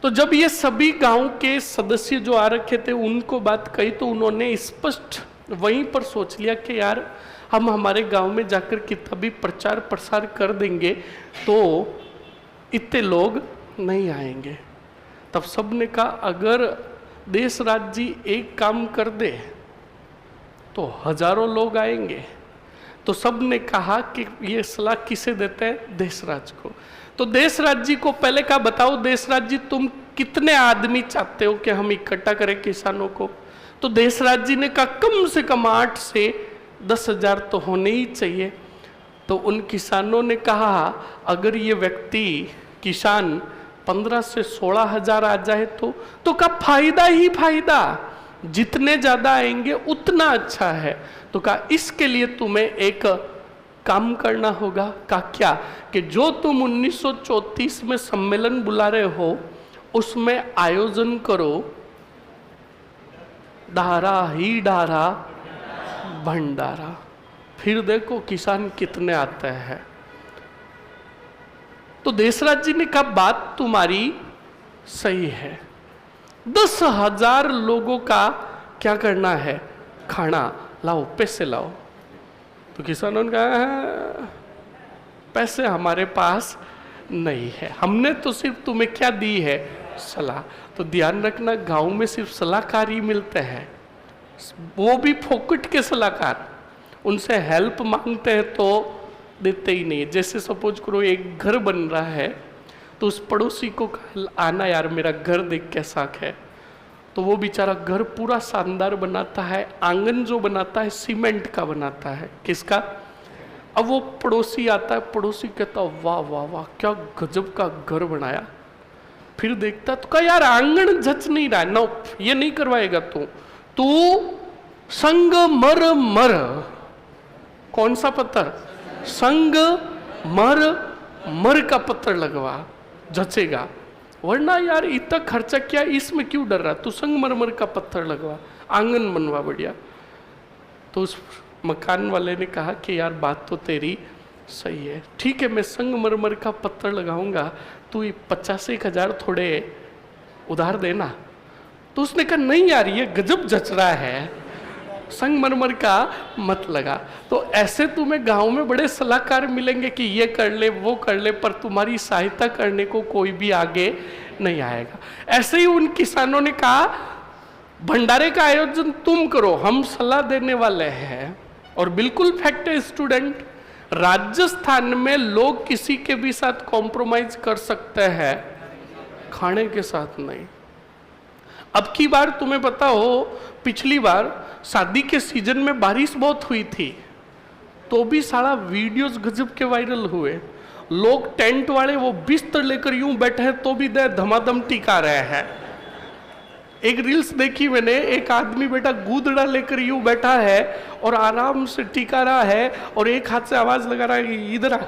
तो जब ये सभी गांव के सदस्य जो आ रखे थे उनको बात कही, तो उन्होंने स्पष्ट वहीं पर सोच लिया कि यार हम हमारे गांव में जाकर कितना भी प्रचार प्रसार कर देंगे तो इतने लोग नहीं आएंगे। तब सब ने कहा, अगर देशराज जी एक काम कर दे तो हजारों लोग आएंगे। तो सब ने कहा कि ये सलाह किसे देते हैं? देशराज को। तो देशराज जी को पहले कहा, बताओ देशराज जी तुम कितने आदमी चाहते हो कि हम इकट्ठा करें किसानों को? तो देशराज जी ने कहा, कम से कम 8 से 10 हजार तो होने ही चाहिए। तो उन किसानों ने कहा, अगर ये व्यक्ति किसान 15 से 16 हजार आ जाए तो कहा फायदा ही फायदा, जितने ज्यादा आएंगे उतना अच्छा है। तो कहा इसके लिए तुम्हें एक काम करना होगा। कहा क्या? कि जो तुम 1934 में सम्मेलन बुला रहे हो उसमें आयोजन करो डारा ही डारा भंडारा, फिर देखो किसान कितने आते हैं। तो देशराज जी ने कहा बात तुम्हारी सही है, 10,000 लोगों का क्या करना है? खाना लाओ, पैसे लाओ। तो किसानों ने कहा पैसे हमारे पास नहीं है, हमने तो सिर्फ तुम्हें क्या दी है? सलाह। तो ध्यान रखना, गांव में सिर्फ सलाहकार ही मिलते हैं, वो भी फोकट के सलाहकार। उनसे हेल्प मांगते हैं तो देते ही नहीं। जैसे सपोज करो एक घर बन रहा है तो उस पड़ोसी को आना, यार मेरा घर देख कैसा है, तो वो बेचारा घर पूरा शानदार बनाता है, आंगन जो बनाता है सीमेंट का बनाता है। किसका? अब वो पड़ोसी आता है, पड़ोसी कहता वाह वाह वाह क्या गजब का घर बनाया। फिर देखता तो कहा यार आंगन जच नहीं रहा, नो ये नहीं करवाएगा तू संग मर मर। कौन सा पत्थर? संग मर मर का पत्थर लगवा, जचेगा। वरना यार इतना खर्चा क्या, इसमें क्यों डर रहा, तू संगमरमर का पत्थर लगवा, आंगन बनवा बढ़िया। तो उस मकान वाले ने कहा कि यार बात तो तेरी सही है, ठीक है मैं संगमरमर का पत्थर लगाऊंगा, तू 85,000 थोड़े उधार देना। तो उसने कहा नहीं यार ये गजब जच रहा है, संगमरमर का मत लगा। तो ऐसे तुम्हें गांव में बड़े सलाहकार मिलेंगे कि ये कर ले वो कर ले, पर तुम्हारी सहायता करने को कोई भी आगे नहीं आएगा। ऐसे ही उन किसानों ने कहा भंडारे का आयोजन तुम करो, हम सलाह देने वाले हैं। और बिल्कुल फैक्ट है स्टूडेंट, राजस्थान में लोग किसी के भी साथ कॉम्प्रोमाइज कर सकते हैं, खाने के साथ नहीं। अब की बार तुम्हें पता हो, पिछली बार शादी के सीजन में बारिश बहुत हुई थी, तो भी सारा वीडियोस गजब के वायरल हुए। लोग टेंट वाले वो बिस्तर लेकर यूं बैठे हैं तो भी दे धमाधम टिका रहे हैं। एक रील्स देखी मैंने, एक आदमी बेटा गूदड़ा लेकर यूं बैठा है और आराम से टिका रहा है और एक हाथ से आवाज लगा रहा है इधर आ।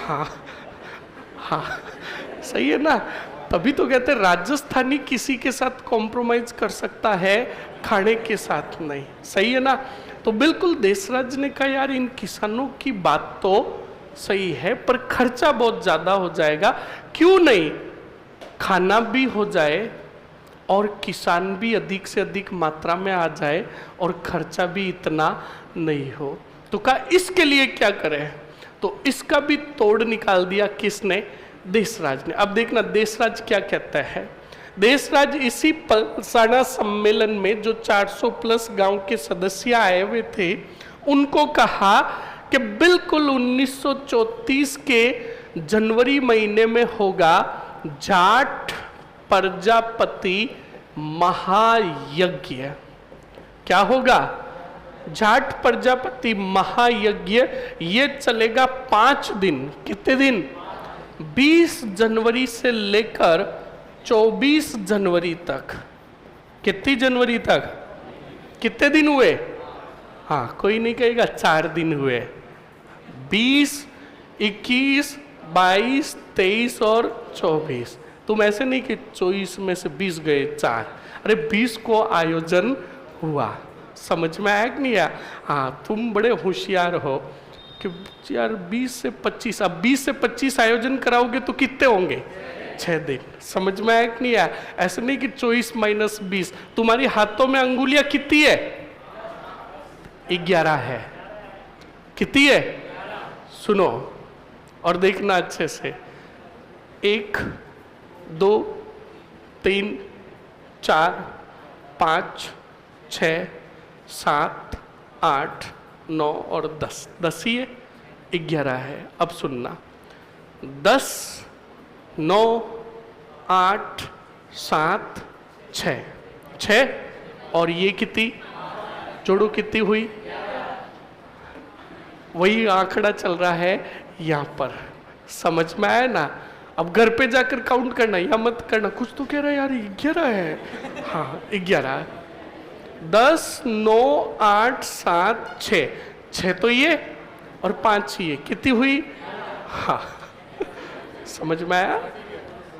हाँ हाँ सही है ना। तभी तो कहते हैं राजस्थानी किसी के साथ कॉम्प्रोमाइज कर सकता है, खाने के साथ नहीं। सही है ना। तो बिल्कुल देशराज ने कहा यार इन किसानों की बात तो सही है, पर खर्चा बहुत ज्यादा हो जाएगा, क्यों नहीं खाना भी हो जाए और किसान भी अधिक से अधिक मात्रा में आ जाए और खर्चा भी इतना नहीं हो। तो कहा इसके लिए क्या करें, तो इसका भी तोड़ निकाल दिया किसने, देशराज ने। अब देखना देशराज क्या कहता है। देशराज इसी पलसाना सम्मेलन में जो 400 प्लस गांव के सदस्य आए हुए थे, उनको कहा कि बिल्कुल 1934 के जनवरी महीने में होगा जाट प्रजापति महायज्ञ। क्या होगा, जाट प्रजापति महायज्ञ। ये चलेगा 5 दिन। कितने दिन, 20 जनवरी से लेकर 24 जनवरी तक। कितनी जनवरी तक, कितने दिन हुए, हाँ कोई नहीं कहेगा 4 दिन हुए। 20, 21, 22, 23 और 24। तुम ऐसे नहीं कि 24 में से 20 गए 4, अरे 20 को आयोजन हुआ। समझ में आया कि नहीं आया। हाँ तुम बड़े होशियार हो कि यार 20 से 25, अब 20 से 25 आयोजन कराओगे तो कितने होंगे, 6 दिन। समझ में आया कि नहीं आया। ऐसे नहीं कि 24 माइनस 20। तुम्हारी हाथों में अंगुलियां कितनी है, 11 है। कितनी है, सुनो और देखना अच्छे से। 1, 2, 3, 4, 5, 6, 7, 8, 9 और 10। 10 ही है, 11 है। अब सुनना, 10, 9, 8, 7, 6 और ये कितनी, जोड़ो कितनी हुई, वही आंकड़ा चल रहा है यहाँ पर। समझ में आया ना। अब घर पे जाकर काउंट करना या मत करना, कुछ तो कह रहा है यार 11 है। हाँ 11, 10, 9, 8, 7, 6 तो ये और 5 ये, कितनी हुई, हाँ समझ में आया।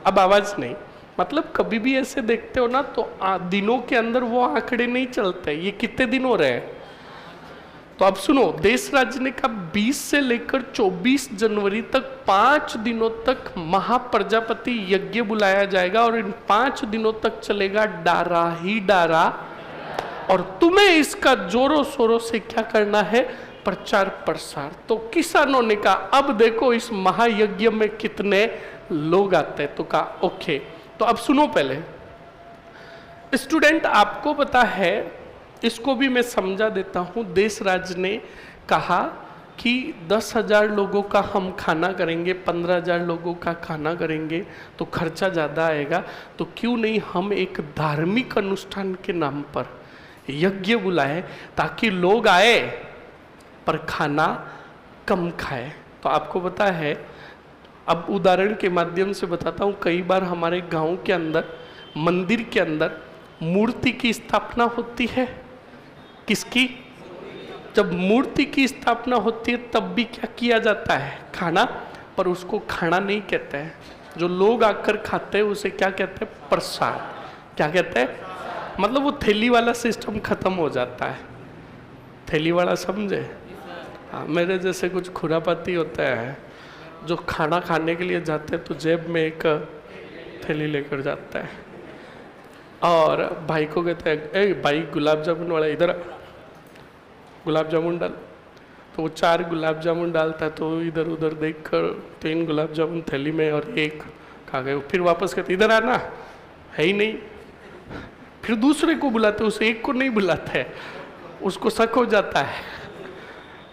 अब आवाज नहीं, मतलब कभी भी ऐसे देखते हो ना तो दिनों के अंदर वो आंकड़े नहीं चलते, ये कितने दिन हो रहे हैं। तो अब सुनो, देशराज ने कहा 20 से लेकर 24 जनवरी तक 5 दिनों तक महाप्रजापति यज्ञ बुलाया जाएगा और इन 5 दिनों तक चलेगा डारा ही डारा। और तुम्हें इसका जोरों शोरों से क्या करना है, प्रचार प्रसार। तो किसानों ने कहा अब देखो इस महायज्ञ में कितने लोग आते हैं। तो कहा ओके। तो अब सुनो पहले स्टूडेंट, आपको पता है, इसको भी मैं समझा देता हूं। देशराज ने कहा कि 10,000 लोगों का हम खाना करेंगे, 15,000 लोगों का खाना करेंगे तो खर्चा ज़्यादा आएगा, तो क्यों नहीं हम एक धार्मिक अनुष्ठान के नाम पर यज्ञ बुलाए ताकि लोग आए पर खाना कम खाए। तो आपको पता है, अब उदाहरण के माध्यम से बताता हूँ, कई बार हमारे गांव के अंदर मंदिर के अंदर मूर्ति की स्थापना होती है। किसकी, जब मूर्ति की स्थापना होती है तब भी क्या किया जाता है, खाना, पर उसको खाना नहीं कहते हैं। जो लोग आकर खाते हैं उसे क्या कहते हैं, प्रसाद। क्या कहते हैं, मतलब वो थैली वाला सिस्टम खत्म हो जाता है। थैली वाला समझे? हाँ, मेरे जैसे कुछ खुरापाती होता है जो खाना खाने के लिए जाते हैं तो जेब में एक थैली लेकर जाता है और भाई को कहते हैं, ए भाई गुलाब जामुन वाला इधर आ, गुलाब जामुन डाल। तो वो 4 गुलाब जामुन डालता है तो इधर उधर देखकर 3 गुलाब जामुन थैली में और 1 खा गए। फिर वापस कहते इधर आना, है ही नहीं। फिर दूसरे को बुलाते, उस एक को नहीं बुलाते है, उसको शक हो जाता है।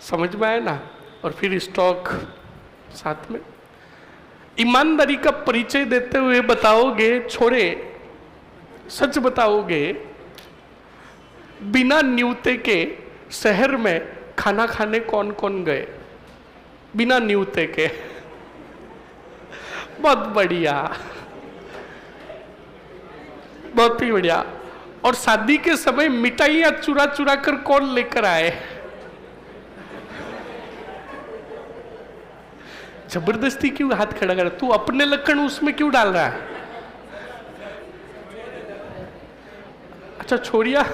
समझ में आया ना? और फिर स्टॉक साथ में। ईमानदारी का परिचय देते हुए बताओगे छोरे, सच बताओगे, बिना न्यूते के शहर में खाना खाने कौन कौन गए? बिना न्यूते के। बहुत बढ़िया, बहुत ही बढ़िया। और शादी के समय मिठाइयां चुरा चुरा कर कौन लेकर आए? जबरदस्ती क्यों हाथ खड़ा कर? तू अपने लक्षण उसमें क्यों डाल रहा है? अच्छा छोरिया,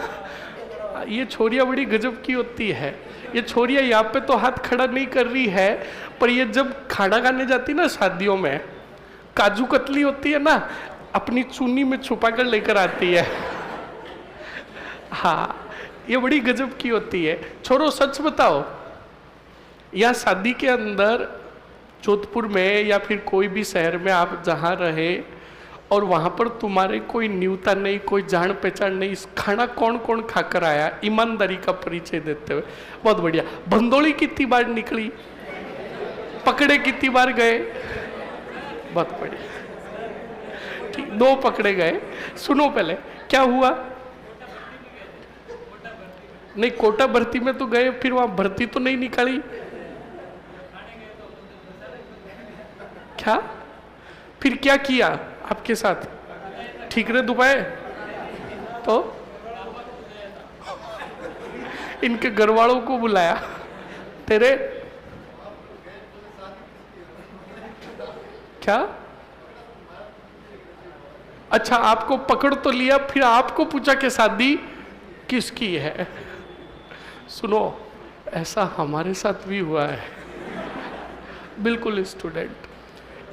ये छोरिया बड़ी गजब की होती है। ये छोरिया यहाँ पे तो हाथ खड़ा नहीं कर रही है, पर ये जब खाना खाने जाती ना शादियों में, काजू कतली होती है ना, अपनी चुन्नी में छुपा कर लेकर आती है। हाँ, ये बड़ी गजब की होती है। छोरो सच बताओ, या शादी के अंदर जोधपुर में या फिर कोई भी शहर में आप जहाँ रहे और वहाँ पर तुम्हारे कोई न्यूता नहीं, कोई जान पहचान नहीं, इस खाना कौन कौन खाकर आया? ईमानदारी का परिचय देते हुए। बहुत बढ़िया। भंदोली कितनी बार निकली? पकड़े कितनी बार गए? बहुत बढ़िया, ठीक, 2 पकड़े गए। सुनो पहले क्या हुआ? नहीं, कोटा भर्ती में तो गए, फिर वहां भर्ती तो नहीं निकाली क्या? फिर क्या किया आपके साथ? ठीकरे दुबाए तो इनके घर वालों को बुलाया तेरे क्या? अच्छा, आपको पकड़ तो लिया, फिर आपको पूछा कि शादी किसकी है? सुनो, ऐसा हमारे साथ भी हुआ है, बिल्कुल स्टूडेंट।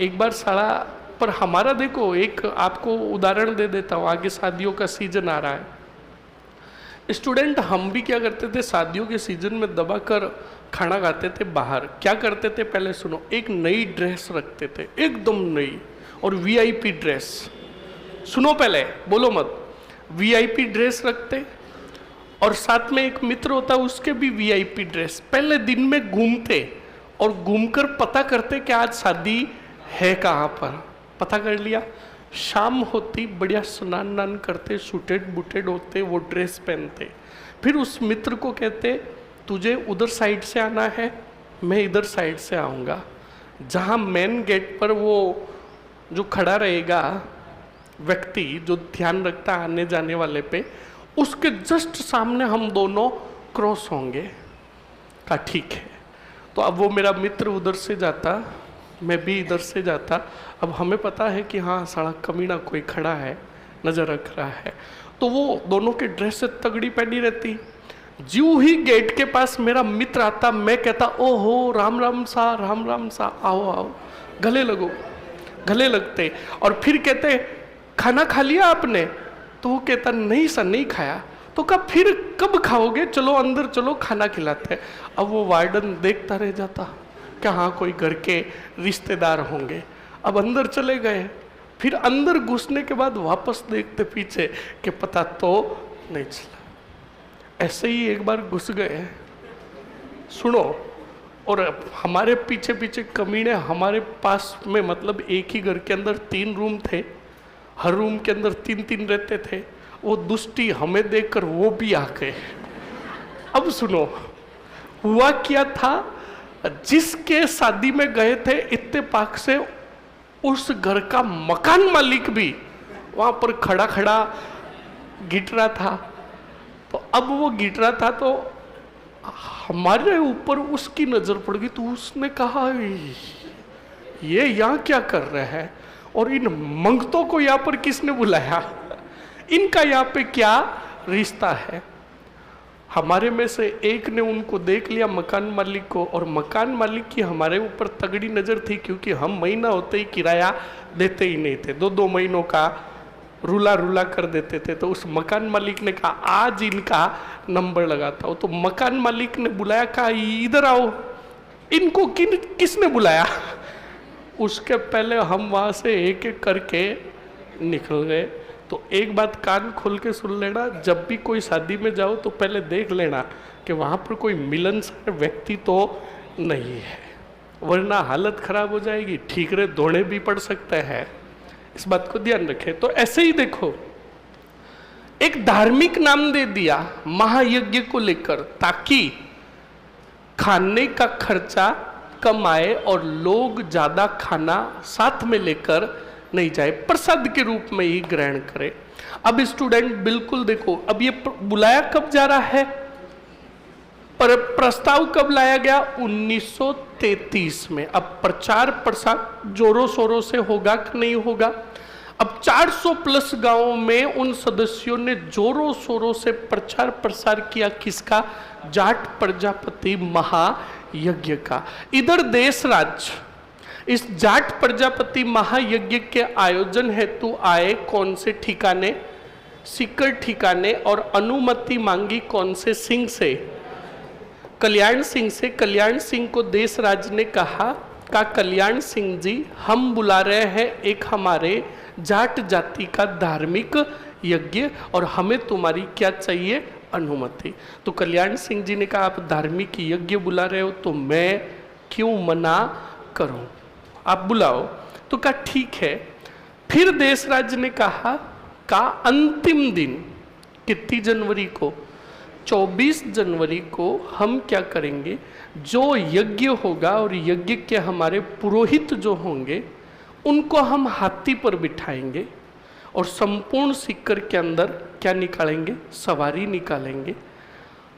एक बार साला, पर हमारा देखो, एक आपको उदाहरण दे देता हूँ, आगे शादियों का सीजन आ रहा है। स्टूडेंट हम भी क्या करते थे, शादियों के सीजन में दबाकर खाना खाते थे बाहर। क्या करते थे पहले सुनो, एक नई ड्रेस रखते थे, एकदम नई, और वीआईपी ड्रेस। सुनो पहले, बोलो मत। वीआईपी ड्रेस रखते और साथ में एक मित्र होता, उसके भी वीआईपी ड्रेस। पहले दिन में घूमते और घूमकर पता करते कि आज शादी है कहाँ पर। पता कर लिया, शाम होती, बढ़िया स्नान नान करते, सूटेड बूटेड होते, वो ड्रेस पहनते। फिर उस मित्र को कहते तुझे उधर साइड से आना है, मैं इधर साइड से आऊँगा। जहाँ मेन गेट पर वो जो खड़ा रहेगा व्यक्ति, जो ध्यान रखता आने जाने वाले पे, उसके जस्ट सामने हम दोनों क्रॉस होंगे। कहा ठीक है। तो अब वो मेरा मित्र उधर से जाता, मैं भी इधर से जाता। अब हमें पता है कि हाँ साला कमीना कोई खड़ा है, नज़र रख रहा है। तो वो दोनों के ड्रेस से तगड़ी पहनी रहती। ज्यों ही गेट के पास मेरा मित्र आता, मैं कहता ओहो राम राम सा, राम राम सा, आओ आओ, गले लगो। गले लगते और फिर कहते खाना खा लिया आपने? तो वो कहता नहीं सर, नहीं खाया। तो कब फिर कब खाओगे? चलो अंदर चलो, खाना खिलाते। अब वो वार्डन देखता रह जाता कि हाँ कोई घर के रिश्तेदार होंगे। अब अंदर चले गए, फिर अंदर घुसने के बाद वापस देखते पीछे कि पता तो नहीं चला। ऐसे ही एक बार घुस गए, सुनो, और हमारे पीछे पीछे कमीने हमारे पास में, मतलब एक ही घर के अंदर 3 रूम थे, हर रूम के अंदर 3-3 रहते थे। वो दुष्टी हमें देखकर वो भी आ गए। अब सुनो, हुआ क्या था, जिसके शादी में गए थे इत्तेफाक से उस घर का मकान मालिक भी वहां पर खड़ा खड़ा गिट रहा था। तो अब वो गिट रहा था तो हमारे ऊपर उसकी नजर पड़ गई। तो उसने कहा ये यहाँ क्या कर रहे हैं, और इन मंगतों को यहाँ पर किसने बुलाया, इनका यहाँ पे क्या रिश्ता है? हमारे में से एक ने उनको देख लिया, मकान मालिक को, और मकान मालिक की हमारे ऊपर तगड़ी नज़र थी, क्योंकि हम महीना होते ही किराया देते ही नहीं थे, 2-2 महीनों का रूला कर देते थे। तो उस मकान मालिक ने कहा आज इनका नंबर लगाता हूँ। तो मकान मालिक ने बुलाया, कहा इधर आओ। इनको किसने बुलाया? उसके पहले हम वहाँ से एक एक करके निकल गए। तो एक बात कान खोल के सुन लेना, जब भी कोई शादी में जाओ तो पहले देख लेना कि वहाँ पर कोई मिलनसार व्यक्ति तो नहीं है, वरना हालत खराब हो जाएगी, ठीकरे धोने भी पड़ सकते हैं। इस बात को ध्यान रखें। तो ऐसे ही देखो, एक धार्मिक नाम दे दिया महायज्ञ को लेकर, ताकि खाने का खर्चा कम आए और लोग ज्यादा खाना साथ में लेकर नहीं जाए, प्रसाद के रूप में ही ग्रहण करे। अब स्टूडेंट बिल्कुल देखो, अब ये बुलाया कब जा रहा है, पर प्रस्ताव कब लाया गया? 1933 में। अब प्रचार प्रसार जोरों शोरों से होगा कि नहीं होगा? अब 400 प्लस गांवों में उन सदस्यों ने जोरों शोरों से प्रचार प्रसार किया, किसका? जाट प्रजापति महायज्ञ का। इधर देश राज्य इस जाट प्रजापति महायज्ञ के आयोजन हेतु आए कौन से ठिकाने? सीकर ठिकाने। और अनुमति मांगी कौन से सिंह से? कल्याण सिंह से। कल्याण सिंह को देश राज ने कहा कल्याण सिंह जी, हम बुला रहे हैं एक हमारे जाट जाति का धार्मिक यज्ञ, और हमें तुम्हारी क्या चाहिए? अनुमति। तो कल्याण सिंह जी ने कहा आप धार्मिक यज्ञ बुला रहे हो तो मैं क्यों मना करूं, आप बुलाओ। तो कहा ठीक है। फिर देशराज ने कहा अंतिम दिन कितनी जनवरी को? 24 जनवरी को हम क्या करेंगे, जो यज्ञ होगा और यज्ञ के हमारे पुरोहित जो होंगे उनको हम हाथी पर बिठाएंगे और संपूर्ण सीकर के अंदर क्या निकालेंगे? सवारी निकालेंगे।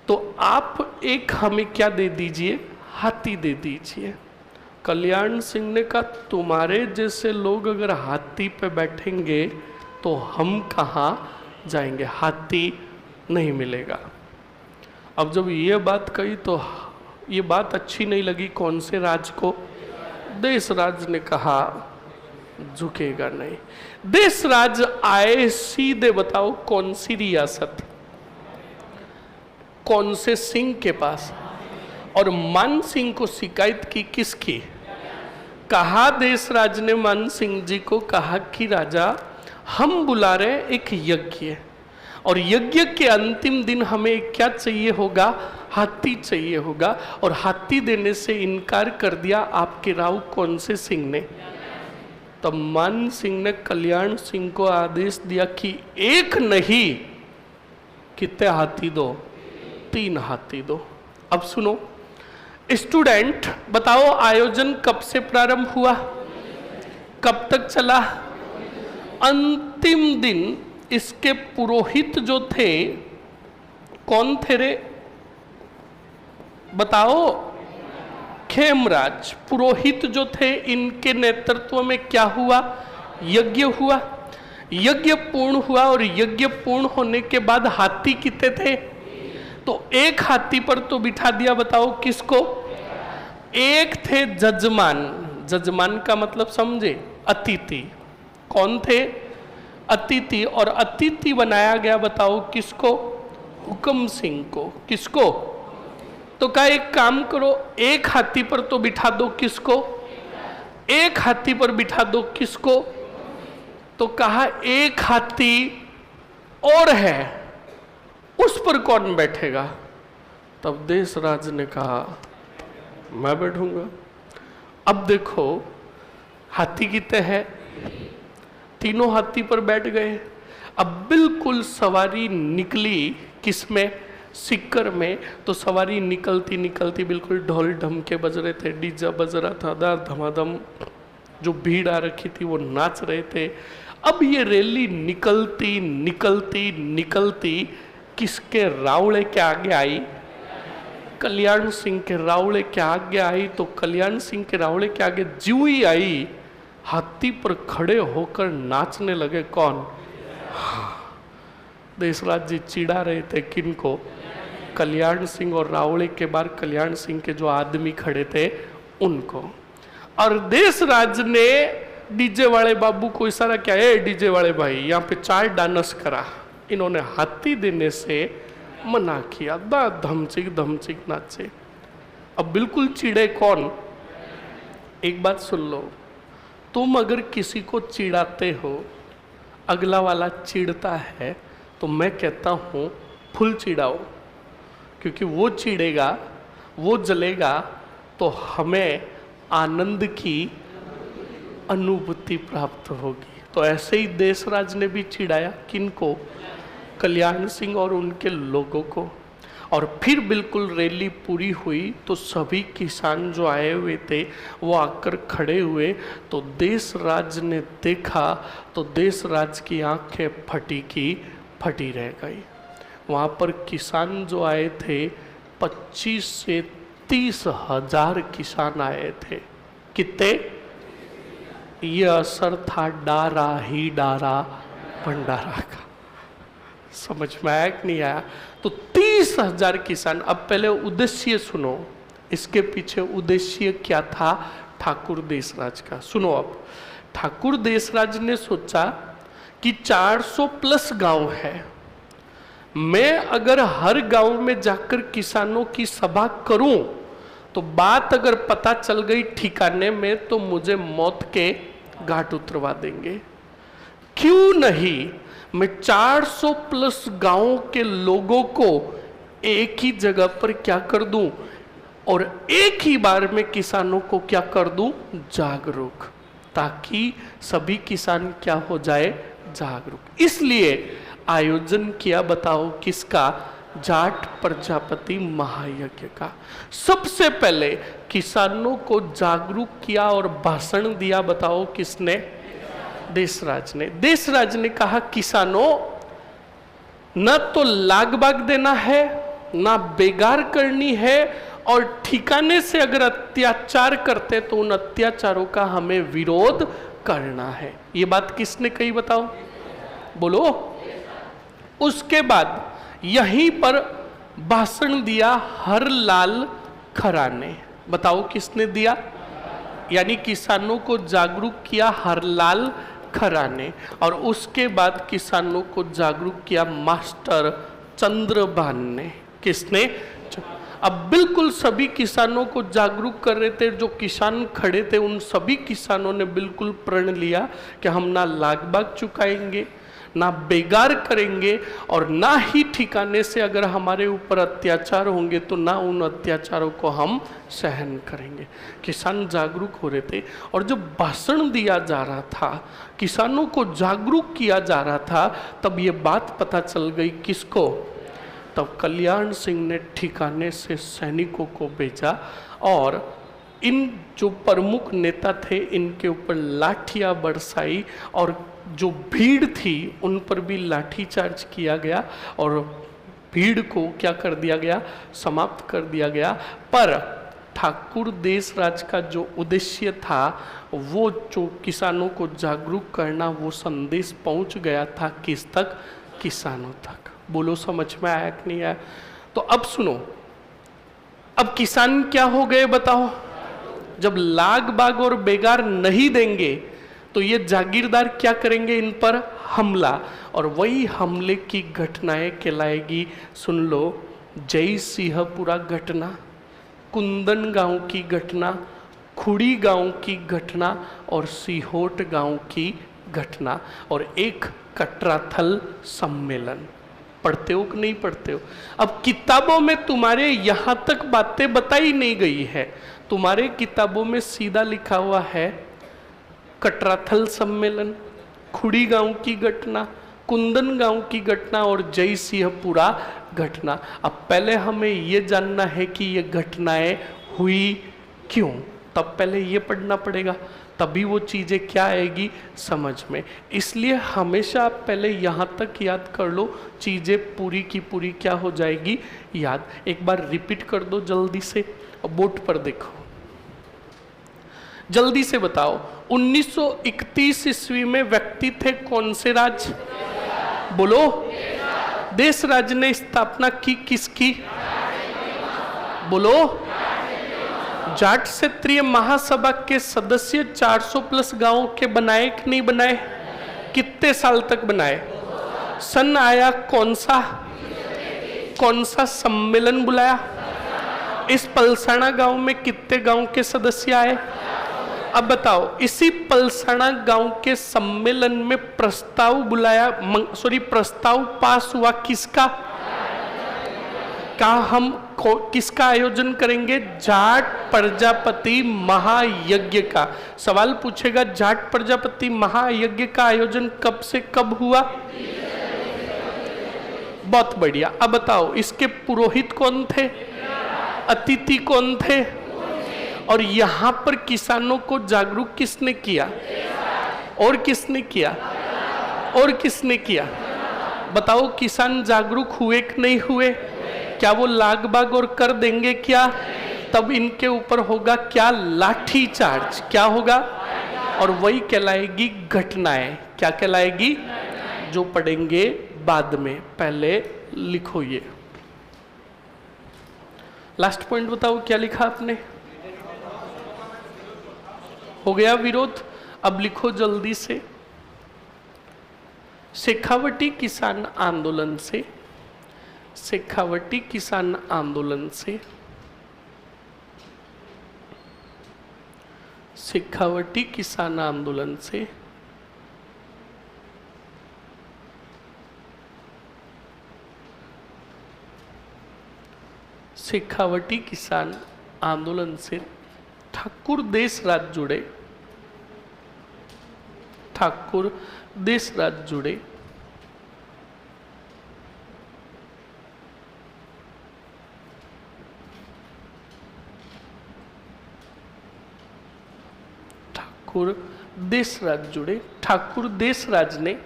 तो आप एक हमें क्या दे दीजिए? हाथी दे दीजिए। कल्याण सिंह ने कहा तुम्हारे जैसे लोग अगर हाथी पे बैठेंगे तो हम कहाँ जाएंगे, हाथी नहीं मिलेगा। अब जब ये बात कही तो ये बात अच्छी नहीं लगी कौन से राज को? देश राज ने कहा झुकेगा नहीं। देश राज आए सीधे, बताओ कौन सी रियासत, कौन से सिंह के पास? और मान सिंह को शिकायत की किसकी? कहा देश राज ने मान सिंह जी को कहा कि राजा हम बुला रहे एक यज्ञ, और यज्ञ के अंतिम दिन हमें क्या चाहिए होगा? हाथी चाहिए होगा। और हाथी देने से इनकार कर दिया आपके राव कौन से सिंह ने? तब मान सिंह ने कल्याण सिंह को आदेश दिया कि एक नहीं, कितने हाथी दो? 3 हाथी दो। अब सुनो स्टूडेंट, बताओ आयोजन कब से प्रारंभ हुआ, कब तक चला? अंतिम दिन इसके पुरोहित जो थे कौन थे रे? बताओ। खेमराज। पुरोहित जो थे इनके नेतृत्व में क्या हुआ? यज्ञ हुआ। यज्ञ पूर्ण हुआ, और यज्ञ पूर्ण होने के बाद हाथी कितने थे? तो एक हाथी पर तो बिठा दिया, बताओ किसको? एक थे जजमान। जजमान का मतलब समझे? अतिथि। कौन थे? अतिथि। और अतिथि बनाया गया, बताओ किसको? हुक्म सिंह को। किसको? तो कहा एक काम करो, एक हाथी पर तो बिठा दो, किसको? एक हाथी पर बिठा दो, किसको? तो कहा एक हाथी और है, उस पर कौन बैठेगा? तब देश राज ने कहा मैं बैठूंगा। अब देखो हाथी कितने हैं? तीनों हाथी पर बैठ गए। अब बिल्कुल सवारी निकली किसमें? सीकर में। तो सवारी निकलती निकलती बिल्कुल ढोल ढमके बज रहे थे, डीजा बज रहा था, दार धमाधम, जो भीड़ आ रखी थी वो नाच रहे थे। अब ये रैली निकलती निकलती निकलती किसके रावड़े के आगे आई? कल्याण सिंह के रावड़े के आगे आई। तो कल्याण सिंह के रावड़े के आगे ज्यों ही आई, हाथी पर खड़े होकर नाचने लगे। कौन? देशराज जी चिढ़ा रहे थे किनको? कल्याण सिंह और रावड़े के बाद कल्याण सिंह के जो आदमी खड़े थे उनको। और देशराज ने डीजे वाले बाबू को इशारा किया, ए डीजे वाले भाई यहाँ पे 4 डांस करा। इन्होंने हाथी देने से मना किया, धमचिक धमचिक नाचे। अब बिल्कुल चिड़े कौन? एक बात सुन लो, तुम अगर किसी को चिढ़ाते हो, अगला वाला चिढ़ता है, तो मैं कहता हूँ फुल चिढ़ाओ, क्योंकि वो चिढ़ेगा, वो जलेगा तो हमें आनंद की अनुभूति प्राप्त होगी। तो ऐसे ही देशराज ने भी चिढ़ाया, किनको? कल्याण सिंह और उनके लोगों को। और फिर बिल्कुल रैली पूरी हुई तो सभी किसान जो आए हुए थे वो आकर खड़े हुए, तो देशराज ने देखा तो देशराज की आंखें फटी की फटी रह गई। वहाँ पर किसान जो आए थे 25 से 30 हजार किसान आए थे। कितने? ये असर था डारा ही डारा भंडारा का। समझ में आया कि नहीं आया? तो 30 हजार किसान। अब पहले उद्देश्य सुनो, इसके पीछे उद्देश्य क्या था ठाकुर देशराज का? सुनो। अब ठाकुर देशराज ने सोचा कि 400 प्लस गांव है, मैं अगर हर गांव में जाकर किसानों की सभा करूं तो बात अगर पता चल गई ठिकाने में तो मुझे मौत के घाट उतरवा देंगे। क्यों नहीं मैं 400 प्लस गांवों के लोगों को एक ही जगह पर क्या कर दूं और एक ही बार में किसानों को क्या कर दूं? जागरूक, ताकि सभी किसान क्या हो जाए? जागरूक। इसलिए आयोजन किया। बताओ किसका? जाट प्रजापति महायज्ञ का। सबसे पहले किसानों को जागरूक किया और भाषण दिया। बताओ किसने? देशराज ने। देशराज ने कहा किसानों, न तो लाग बाग देना है, ना बेगार करनी है, और ठिकाने से अगर अत्याचार करते तो उन अत्याचारों का हमें विरोध करना है। ये बात किसने कही? बताओ, बोलो। उसके बाद यहीं पर भाषण दिया हरलाल खरा ने। बताओ किसने दिया? यानी किसानों को जागरूक किया हरलाल खरा ने। और उसके बाद किसानों को जागरूक किया मास्टर चंद्रभान ने। किसने? अब बिल्कुल सभी किसानों को जागरूक कर रहे थे। जो किसान खड़े थे उन सभी किसानों ने बिल्कुल प्रण लिया कि हम ना लाग बाग चुकाएंगे, ना बेगार करेंगे, और ना ही ठिकाने से अगर हमारे ऊपर अत्याचार होंगे तो ना उन अत्याचारों को हम सहन करेंगे। किसान जागरूक हो रहे थे। और जब भाषण दिया जा रहा था, किसानों को जागरूक किया जा रहा था, तब ये बात पता चल गई किसको? तब कल्याण सिंह ने ठिकाने से सैनिकों को भेजा और इन जो प्रमुख नेता थे इनके ऊपर लाठियां बरसाई, और जो भीड़ थी उन पर भी लाठीचार्ज किया गया और भीड़ को क्या कर दिया गया? समाप्त कर दिया गया। पर ठाकुर देशराज का जो उद्देश्य था वो जो किसानों को जागरूक करना, वो संदेश पहुंच गया था किस तक? किसानों तक। बोलो समझ में आया कि नहीं आया? तो अब सुनो, अब किसान क्या हो गए बताओ? जब लाग बाग और बेगार नहीं देंगे तो ये जागीरदार क्या करेंगे? इन पर हमला। और वही हमले की घटनाएं कहलाएगी। सुन लो, जय सिंहपुरा घटना, कुंदन गांव की घटना, खुड़ी गांव की घटना और सीहोट गांव की घटना, और एक कटराथल सम्मेलन। पढ़ते हो कि नहीं पढ़ते हो? अब किताबों में तुम्हारे यहां तक बातें बताई नहीं गई है। तुम्हारे किताबों में सीधा लिखा हुआ है कटराथल सम्मेलन, खुड़ी गांव की घटना, कुंदन गांव की घटना और जय सिंहपुरा घटना। अब पहले हमें ये जानना है कि ये घटनाएं हुई क्यों, तब पहले ये पढ़ना पड़ेगा, तभी वो चीज़ें क्या आएगी समझ में। इसलिए हमेशा आप पहले यहाँ तक याद कर लो, चीज़ें पूरी की पूरी क्या हो जाएगी याद। एक बार रिपीट कर दो जल्दी से, बोर्ड पर देखो, जल्दी से बताओ। 1931 ईस्वी में व्यक्ति थे कौन से राज? बोलो। देशराज ने स्थापना की किसकी? बोलो। जाट क्षेत्रीय महासभा के सदस्य 400 प्लस गांवों के बनाए कि नहीं बनाए? कितने साल तक बनाए? सन आया कौन सा सम्मेलन बुलाया? इस पलसाना गांव में कितने गांव के सदस्य आए? अब बताओ, इसी पलसाना गांव के सम्मेलन में प्रस्ताव बुलाया, प्रस्ताव पास हुआ किसका? हम किसका आयोजन करेंगे? जाट प्रजापति महायज्ञ का। सवाल पूछेगा जाट प्रजापति महायज्ञ का आयोजन कब से कब हुआ? बहुत बढ़िया। अब बताओ, इसके पुरोहित कौन थे? अतिथि कौन थे? और यहाँ पर किसानों को जागरूक किसने किया? और किसने किया? और किसने किया? बताओ, किसान जागरूक हुए कि नहीं हुए? क्या वो लाग बाग और कर देंगे क्या? तब इनके ऊपर होगा क्या? लाठी चार्ज। क्या होगा? और वही कहलाएगी घटनाएं। क्या कहलाएगी? जो पढ़ेंगे बाद में। पहले लिखो ये लास्ट पॉइंट। बताओ क्या लिखा आपने? हो गया विरोध? अब लिखो जल्दी से। शेखावटी किसान आंदोलन से, शेखावटी किसान आंदोलन से, शेखावटी किसान आंदोलन से शेखावटी किसान आंदोलन से ठाकुर देशराज जुड़े, ठाकुर देशराज जुड़े। ठाकुर देशराज जुड़े। ठाकुर देशराज ने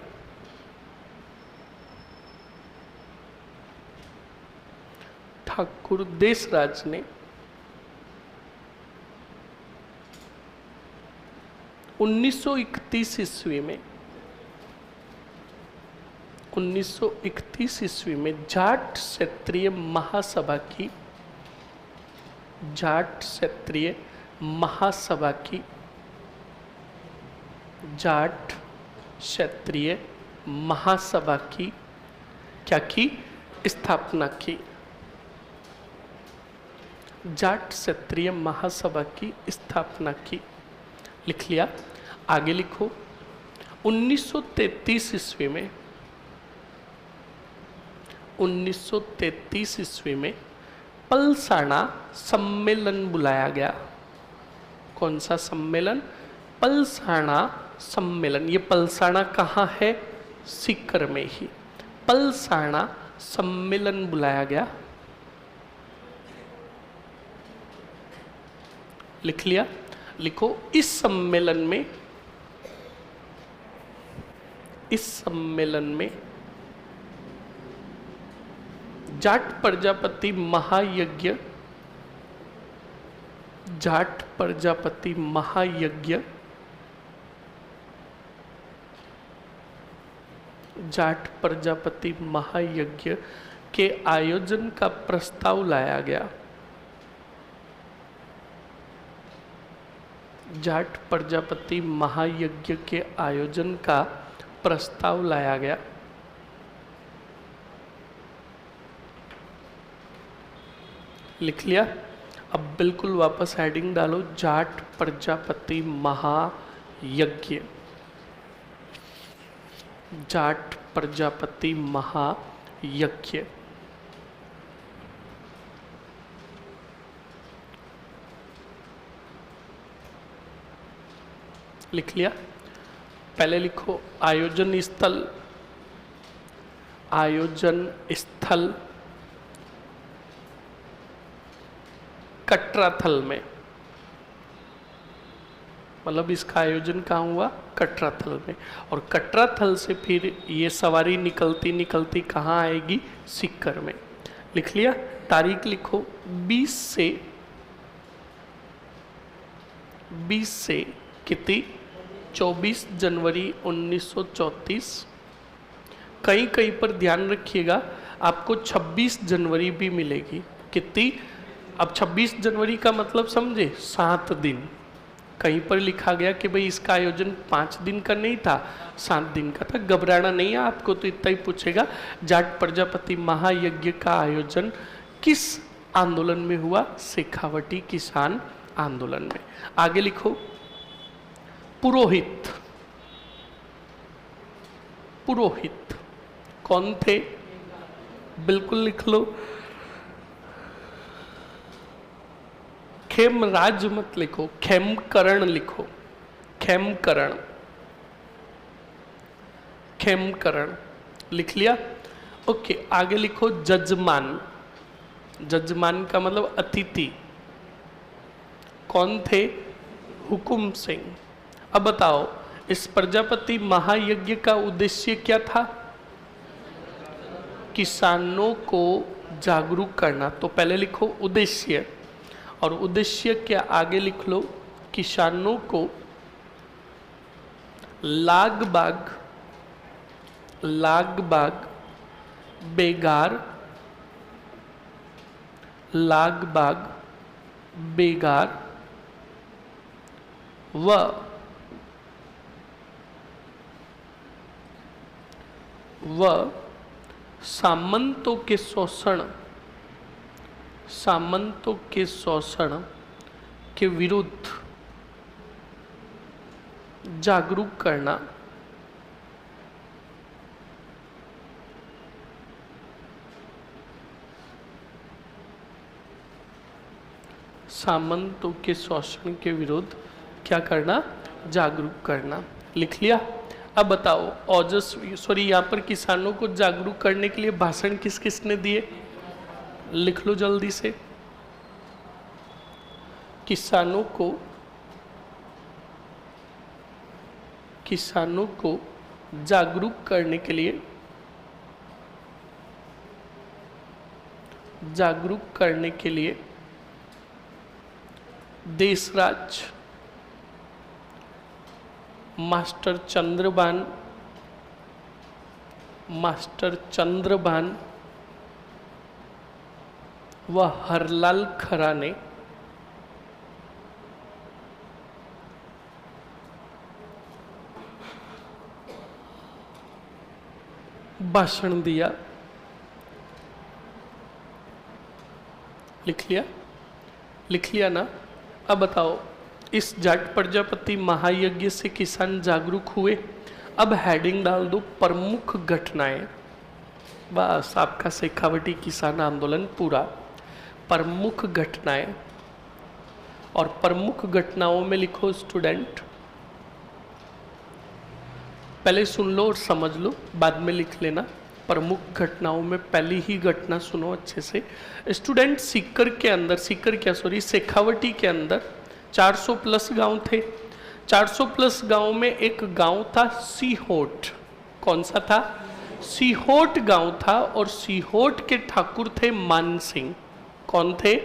ठाकुर देशराज ने 1931 ईस्वी में 1931 ईस्वी में जाट क्षेत्रीय महासभा की, जाट क्षेत्रीय महासभा की, जाट क्षेत्रीय महासभा की क्या की? स्थापना की। जाट क्षेत्रीय महासभा की स्थापना की। लिख लिया? आगे लिखो। 1933 ईस्वी में 1933 ईस्वी में पलसाना सम्मेलन बुलाया गया। कौन सा सम्मेलन? पलसाना सम्मेलन। ये पलसाना कहाँ है? सीकर में ही। पलसाना सम्मेलन बुलाया गया। लिख लिया? लिखो। इस सम्मेलन में, इस सम्मेलन में जाट प्रजापति महायज्ञ, जाट प्रजापति महायज्ञ, जाट प्रजापति महायज्ञ के आयोजन का प्रस्ताव लाया गया। जाट प्रजापति महायज्ञ के आयोजन का प्रस्ताव लाया गया। लिख लिया? अब बिल्कुल वापस हेडिंग डालो। जाट प्रजापति महायज्ञ, जाट प्रजापति महायज्ञ। लिख लिया? पहले लिखो आयोजन स्थल, आयोजन स्थल कटराथल में। मतलब इसका आयोजन कहाँ हुआ? कटराथल में। और कटराथल से फिर ये सवारी निकलती निकलती कहाँ आएगी? सीकर में। लिख लिया? तारीख लिखो। 20 से कितनी? 24 जनवरी 1934। कहीं कहीं पर ध्यान रखिएगा, आपको 26 जनवरी भी मिलेगी। कितनी? अब 26 जनवरी का मतलब समझे, 7 दिन। कहीं पर लिखा गया कि भाई इसका आयोजन 5 दिन का नहीं था, 7 दिन का था। घबराना नहीं है आपको, तो इतना ही पूछेगा, जाट प्रजापति महायज्ञ का आयोजन किस आंदोलन में हुआ? शेखावटी किसान आंदोलन में। आगे लिखो, पुरोहित। पुरोहित कौन थे? बिल्कुल लिख लो, खेमराज मत लिखो, खेमकरण लिखो, खेमकरण। खेमकरण लिख लिया? ओके, आगे लिखो, जजमान। जजमान का मतलब अतिथि। कौन थे? हुकुम सिंह। अब बताओ, इस प्रजापति महायज्ञ का उद्देश्य क्या था? किसानों को जागरूक करना। तो पहले लिखो उद्देश्य, और उद्देश्य क्या? आगे लिख लो, किसानों को लाग बाग बेगार व सामंतों के शोषण के विरुद्ध जागरूक करना। सामंतों के शोषण के विरुद्ध क्या करना? जागरूक करना। लिख लिया? अब बताओ, यहाँ पर किसानों को जागरूक करने के लिए भाषण किस किसने दिए? लिख लो जल्दी से। किसानों को जागरूक करने के लिए देशराज मास्टर चंद्रभान व हरलाल खरा ने भाषण दिया। लिख लिया? लिख लिया ना? अब बताओ, इस जाट प्रजापति महायज्ञ से किसान जागरूक हुए। अब हेडिंग डाल दो, प्रमुख घटनाएं। बस आपका शेखावटी किसान आंदोलन पूरा। प्रमुख घटनाएं, और प्रमुख घटनाओं में लिखो स्टूडेंट, पहले सुन लो और समझ लो, बाद में लिख लेना। प्रमुख घटनाओं में पहली ही घटना सुनो अच्छे से। स्टूडेंट, शेखावटी के अंदर 400 प्लस गांव थे। 400 प्लस गांव में एक गांव था सीहोट। कौन सा था? सीहोट गांव था, और सीहोट के ठाकुर थे मान सिंह। कौन थे?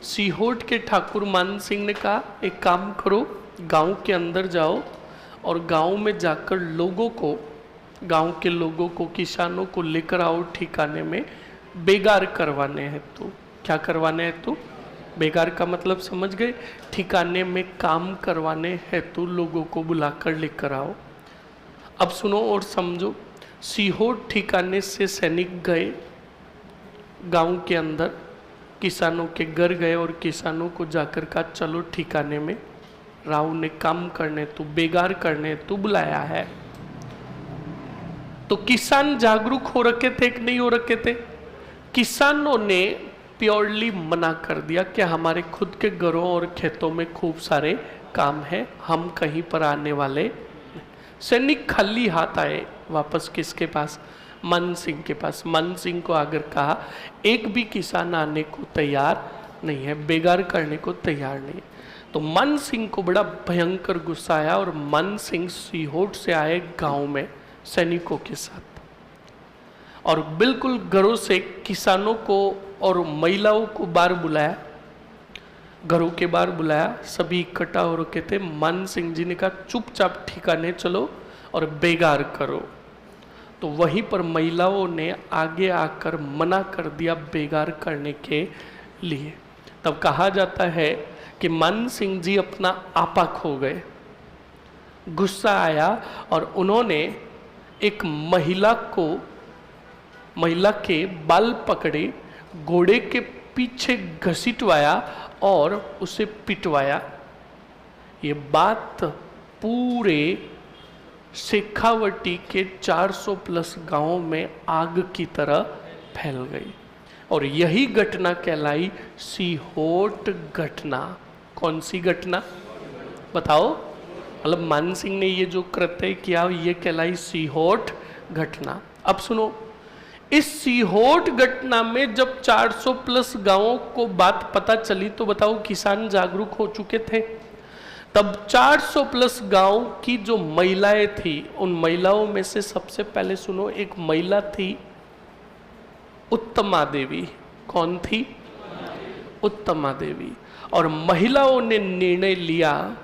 सीहोट के ठाकुर मान सिंह ने कहा, एक काम करो, गांव के अंदर जाओ और गांव में जाकर गांव के लोगों को, किसानों को लेकर आओ ठिकाने में, बेगार करवाने हैं। तो क्या करवाने हैं? तो बेगार का मतलब समझ गए? ठिकाने में काम करवाने हेतु लोगों को बुलाकर लेकर आओ। अब सुनो और समझो, सीहोट ठिकाने से सैनिक गए गांव के अंदर, किसानों के घर गए और किसानों को जाकर कहा, चलो ठिकाने में, राव ने काम करने तो बेगार करने तो बुलाया है। तो किसान जागरूक हो रखे थे कि नहीं हो रखे थे? किसानों ने प्योरली मना कर दिया कि हमारे खुद के घरों और खेतों में खूब सारे काम है, हम कहीं पर आने वाले। सैनिक खाली हाथ आए वापस किसके पास? मान सिंह के पास। मान सिंह को अगर कहा, एक भी किसान आने को तैयार नहीं है, बेगार करने को तैयार नहीं है। तो मान सिंह को बड़ा भयंकर गुस्सा आया, और मान सिंह सीहोट से आए गांव में सैनिकों के साथ, और बिल्कुल घरों से किसानों को और महिलाओं को बाहर बुलाया, घरों के बाहर बुलाया। सभी इकट्ठा हो रखे थे। मान सिंह जी ने कहा, चुपचाप ठिकाने चलो और बेगार करो। तो वहीं पर महिलाओं ने आगे आकर मना कर दिया बेगार करने के लिए। तब कहा जाता है कि मान सिंह जी अपना आपा खो गए, गुस्सा आया और उन्होंने एक महिला के बाल पकड़े, घोड़े के पीछे घसीटवाया और उसे पिटवाया। ये बात पूरे शेखावटी के 400 प्लस गांवों में आग की तरह फैल गई और यही घटना कहलाई सीहोट घटना। कौन सी घटना बताओ? मतलब मान सिंह ने ये जो कृत्य किया ये कहलाई सीहोट घटना। अब सुनो, इस सीहोट घटना में जब 400 प्लस गांवों को बात पता चली तो बताओ किसान जागरूक हो चुके थे। तब 400 प्लस गांव की जो महिलाएं थी, उन महिलाओं में से सबसे पहले सुनो, एक महिला थी उत्तमा देवी। कौन थी? उत्तमा देवी। और महिलाओं ने निर्णय लिया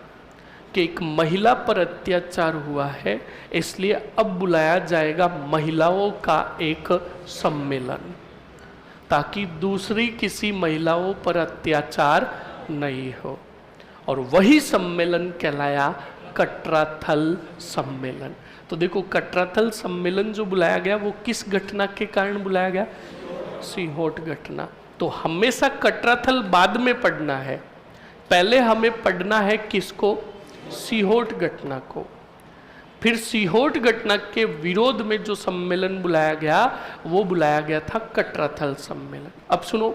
कि एक महिला पर अत्याचार हुआ है, इसलिए अब बुलाया जाएगा महिलाओं का एक सम्मेलन, ताकि दूसरी किसी महिलाओं पर अत्याचार नहीं हो। और वही सम्मेलन कहलाया कटराथल सम्मेलन। तो देखो, कटराथल सम्मेलन जो बुलाया गया वो किस घटना के कारण बुलाया गया? सीहोट घटना। तो हमेशा कटराथल बाद में पढ़ना है, पहले हमें पढ़ना है किसको? सीहोट घटना को। फिर सीहोट घटना के विरोध में जो सम्मेलन बुलाया गया वो बुलाया गया था कटराथल सम्मेलन। अब सुनो,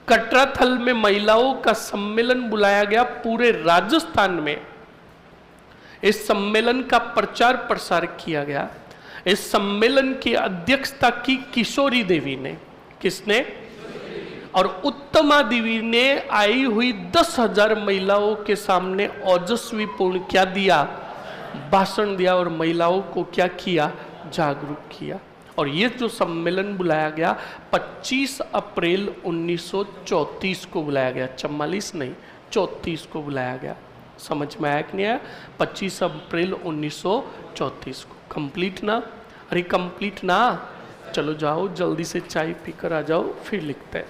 कटराथल में महिलाओं का सम्मेलन बुलाया गया पूरे राजस्थान में। इस सम्मेलन का प्रचार प्रसार किया गया। इस सम्मेलन की अध्यक्षता की किशोरी देवी ने। किसने? और उत्तमा देवी ने आई हुई 10,000 महिलाओं के सामने ओजस्वी पूर्ण क्या दिया? भाषण दिया और महिलाओं को क्या किया? जागरूक किया। और ये जो सम्मेलन बुलाया गया 25 अप्रैल 1934 को बुलाया गया, 44 नहीं 34 को बुलाया गया। समझ में आया कि नहीं आया? 25 अप्रैल 1934 को। कंप्लीट ना? अरे कंप्लीट ना? चलो जाओ जल्दी से चाय पीकर आ जाओ, फिर लिखते हैं।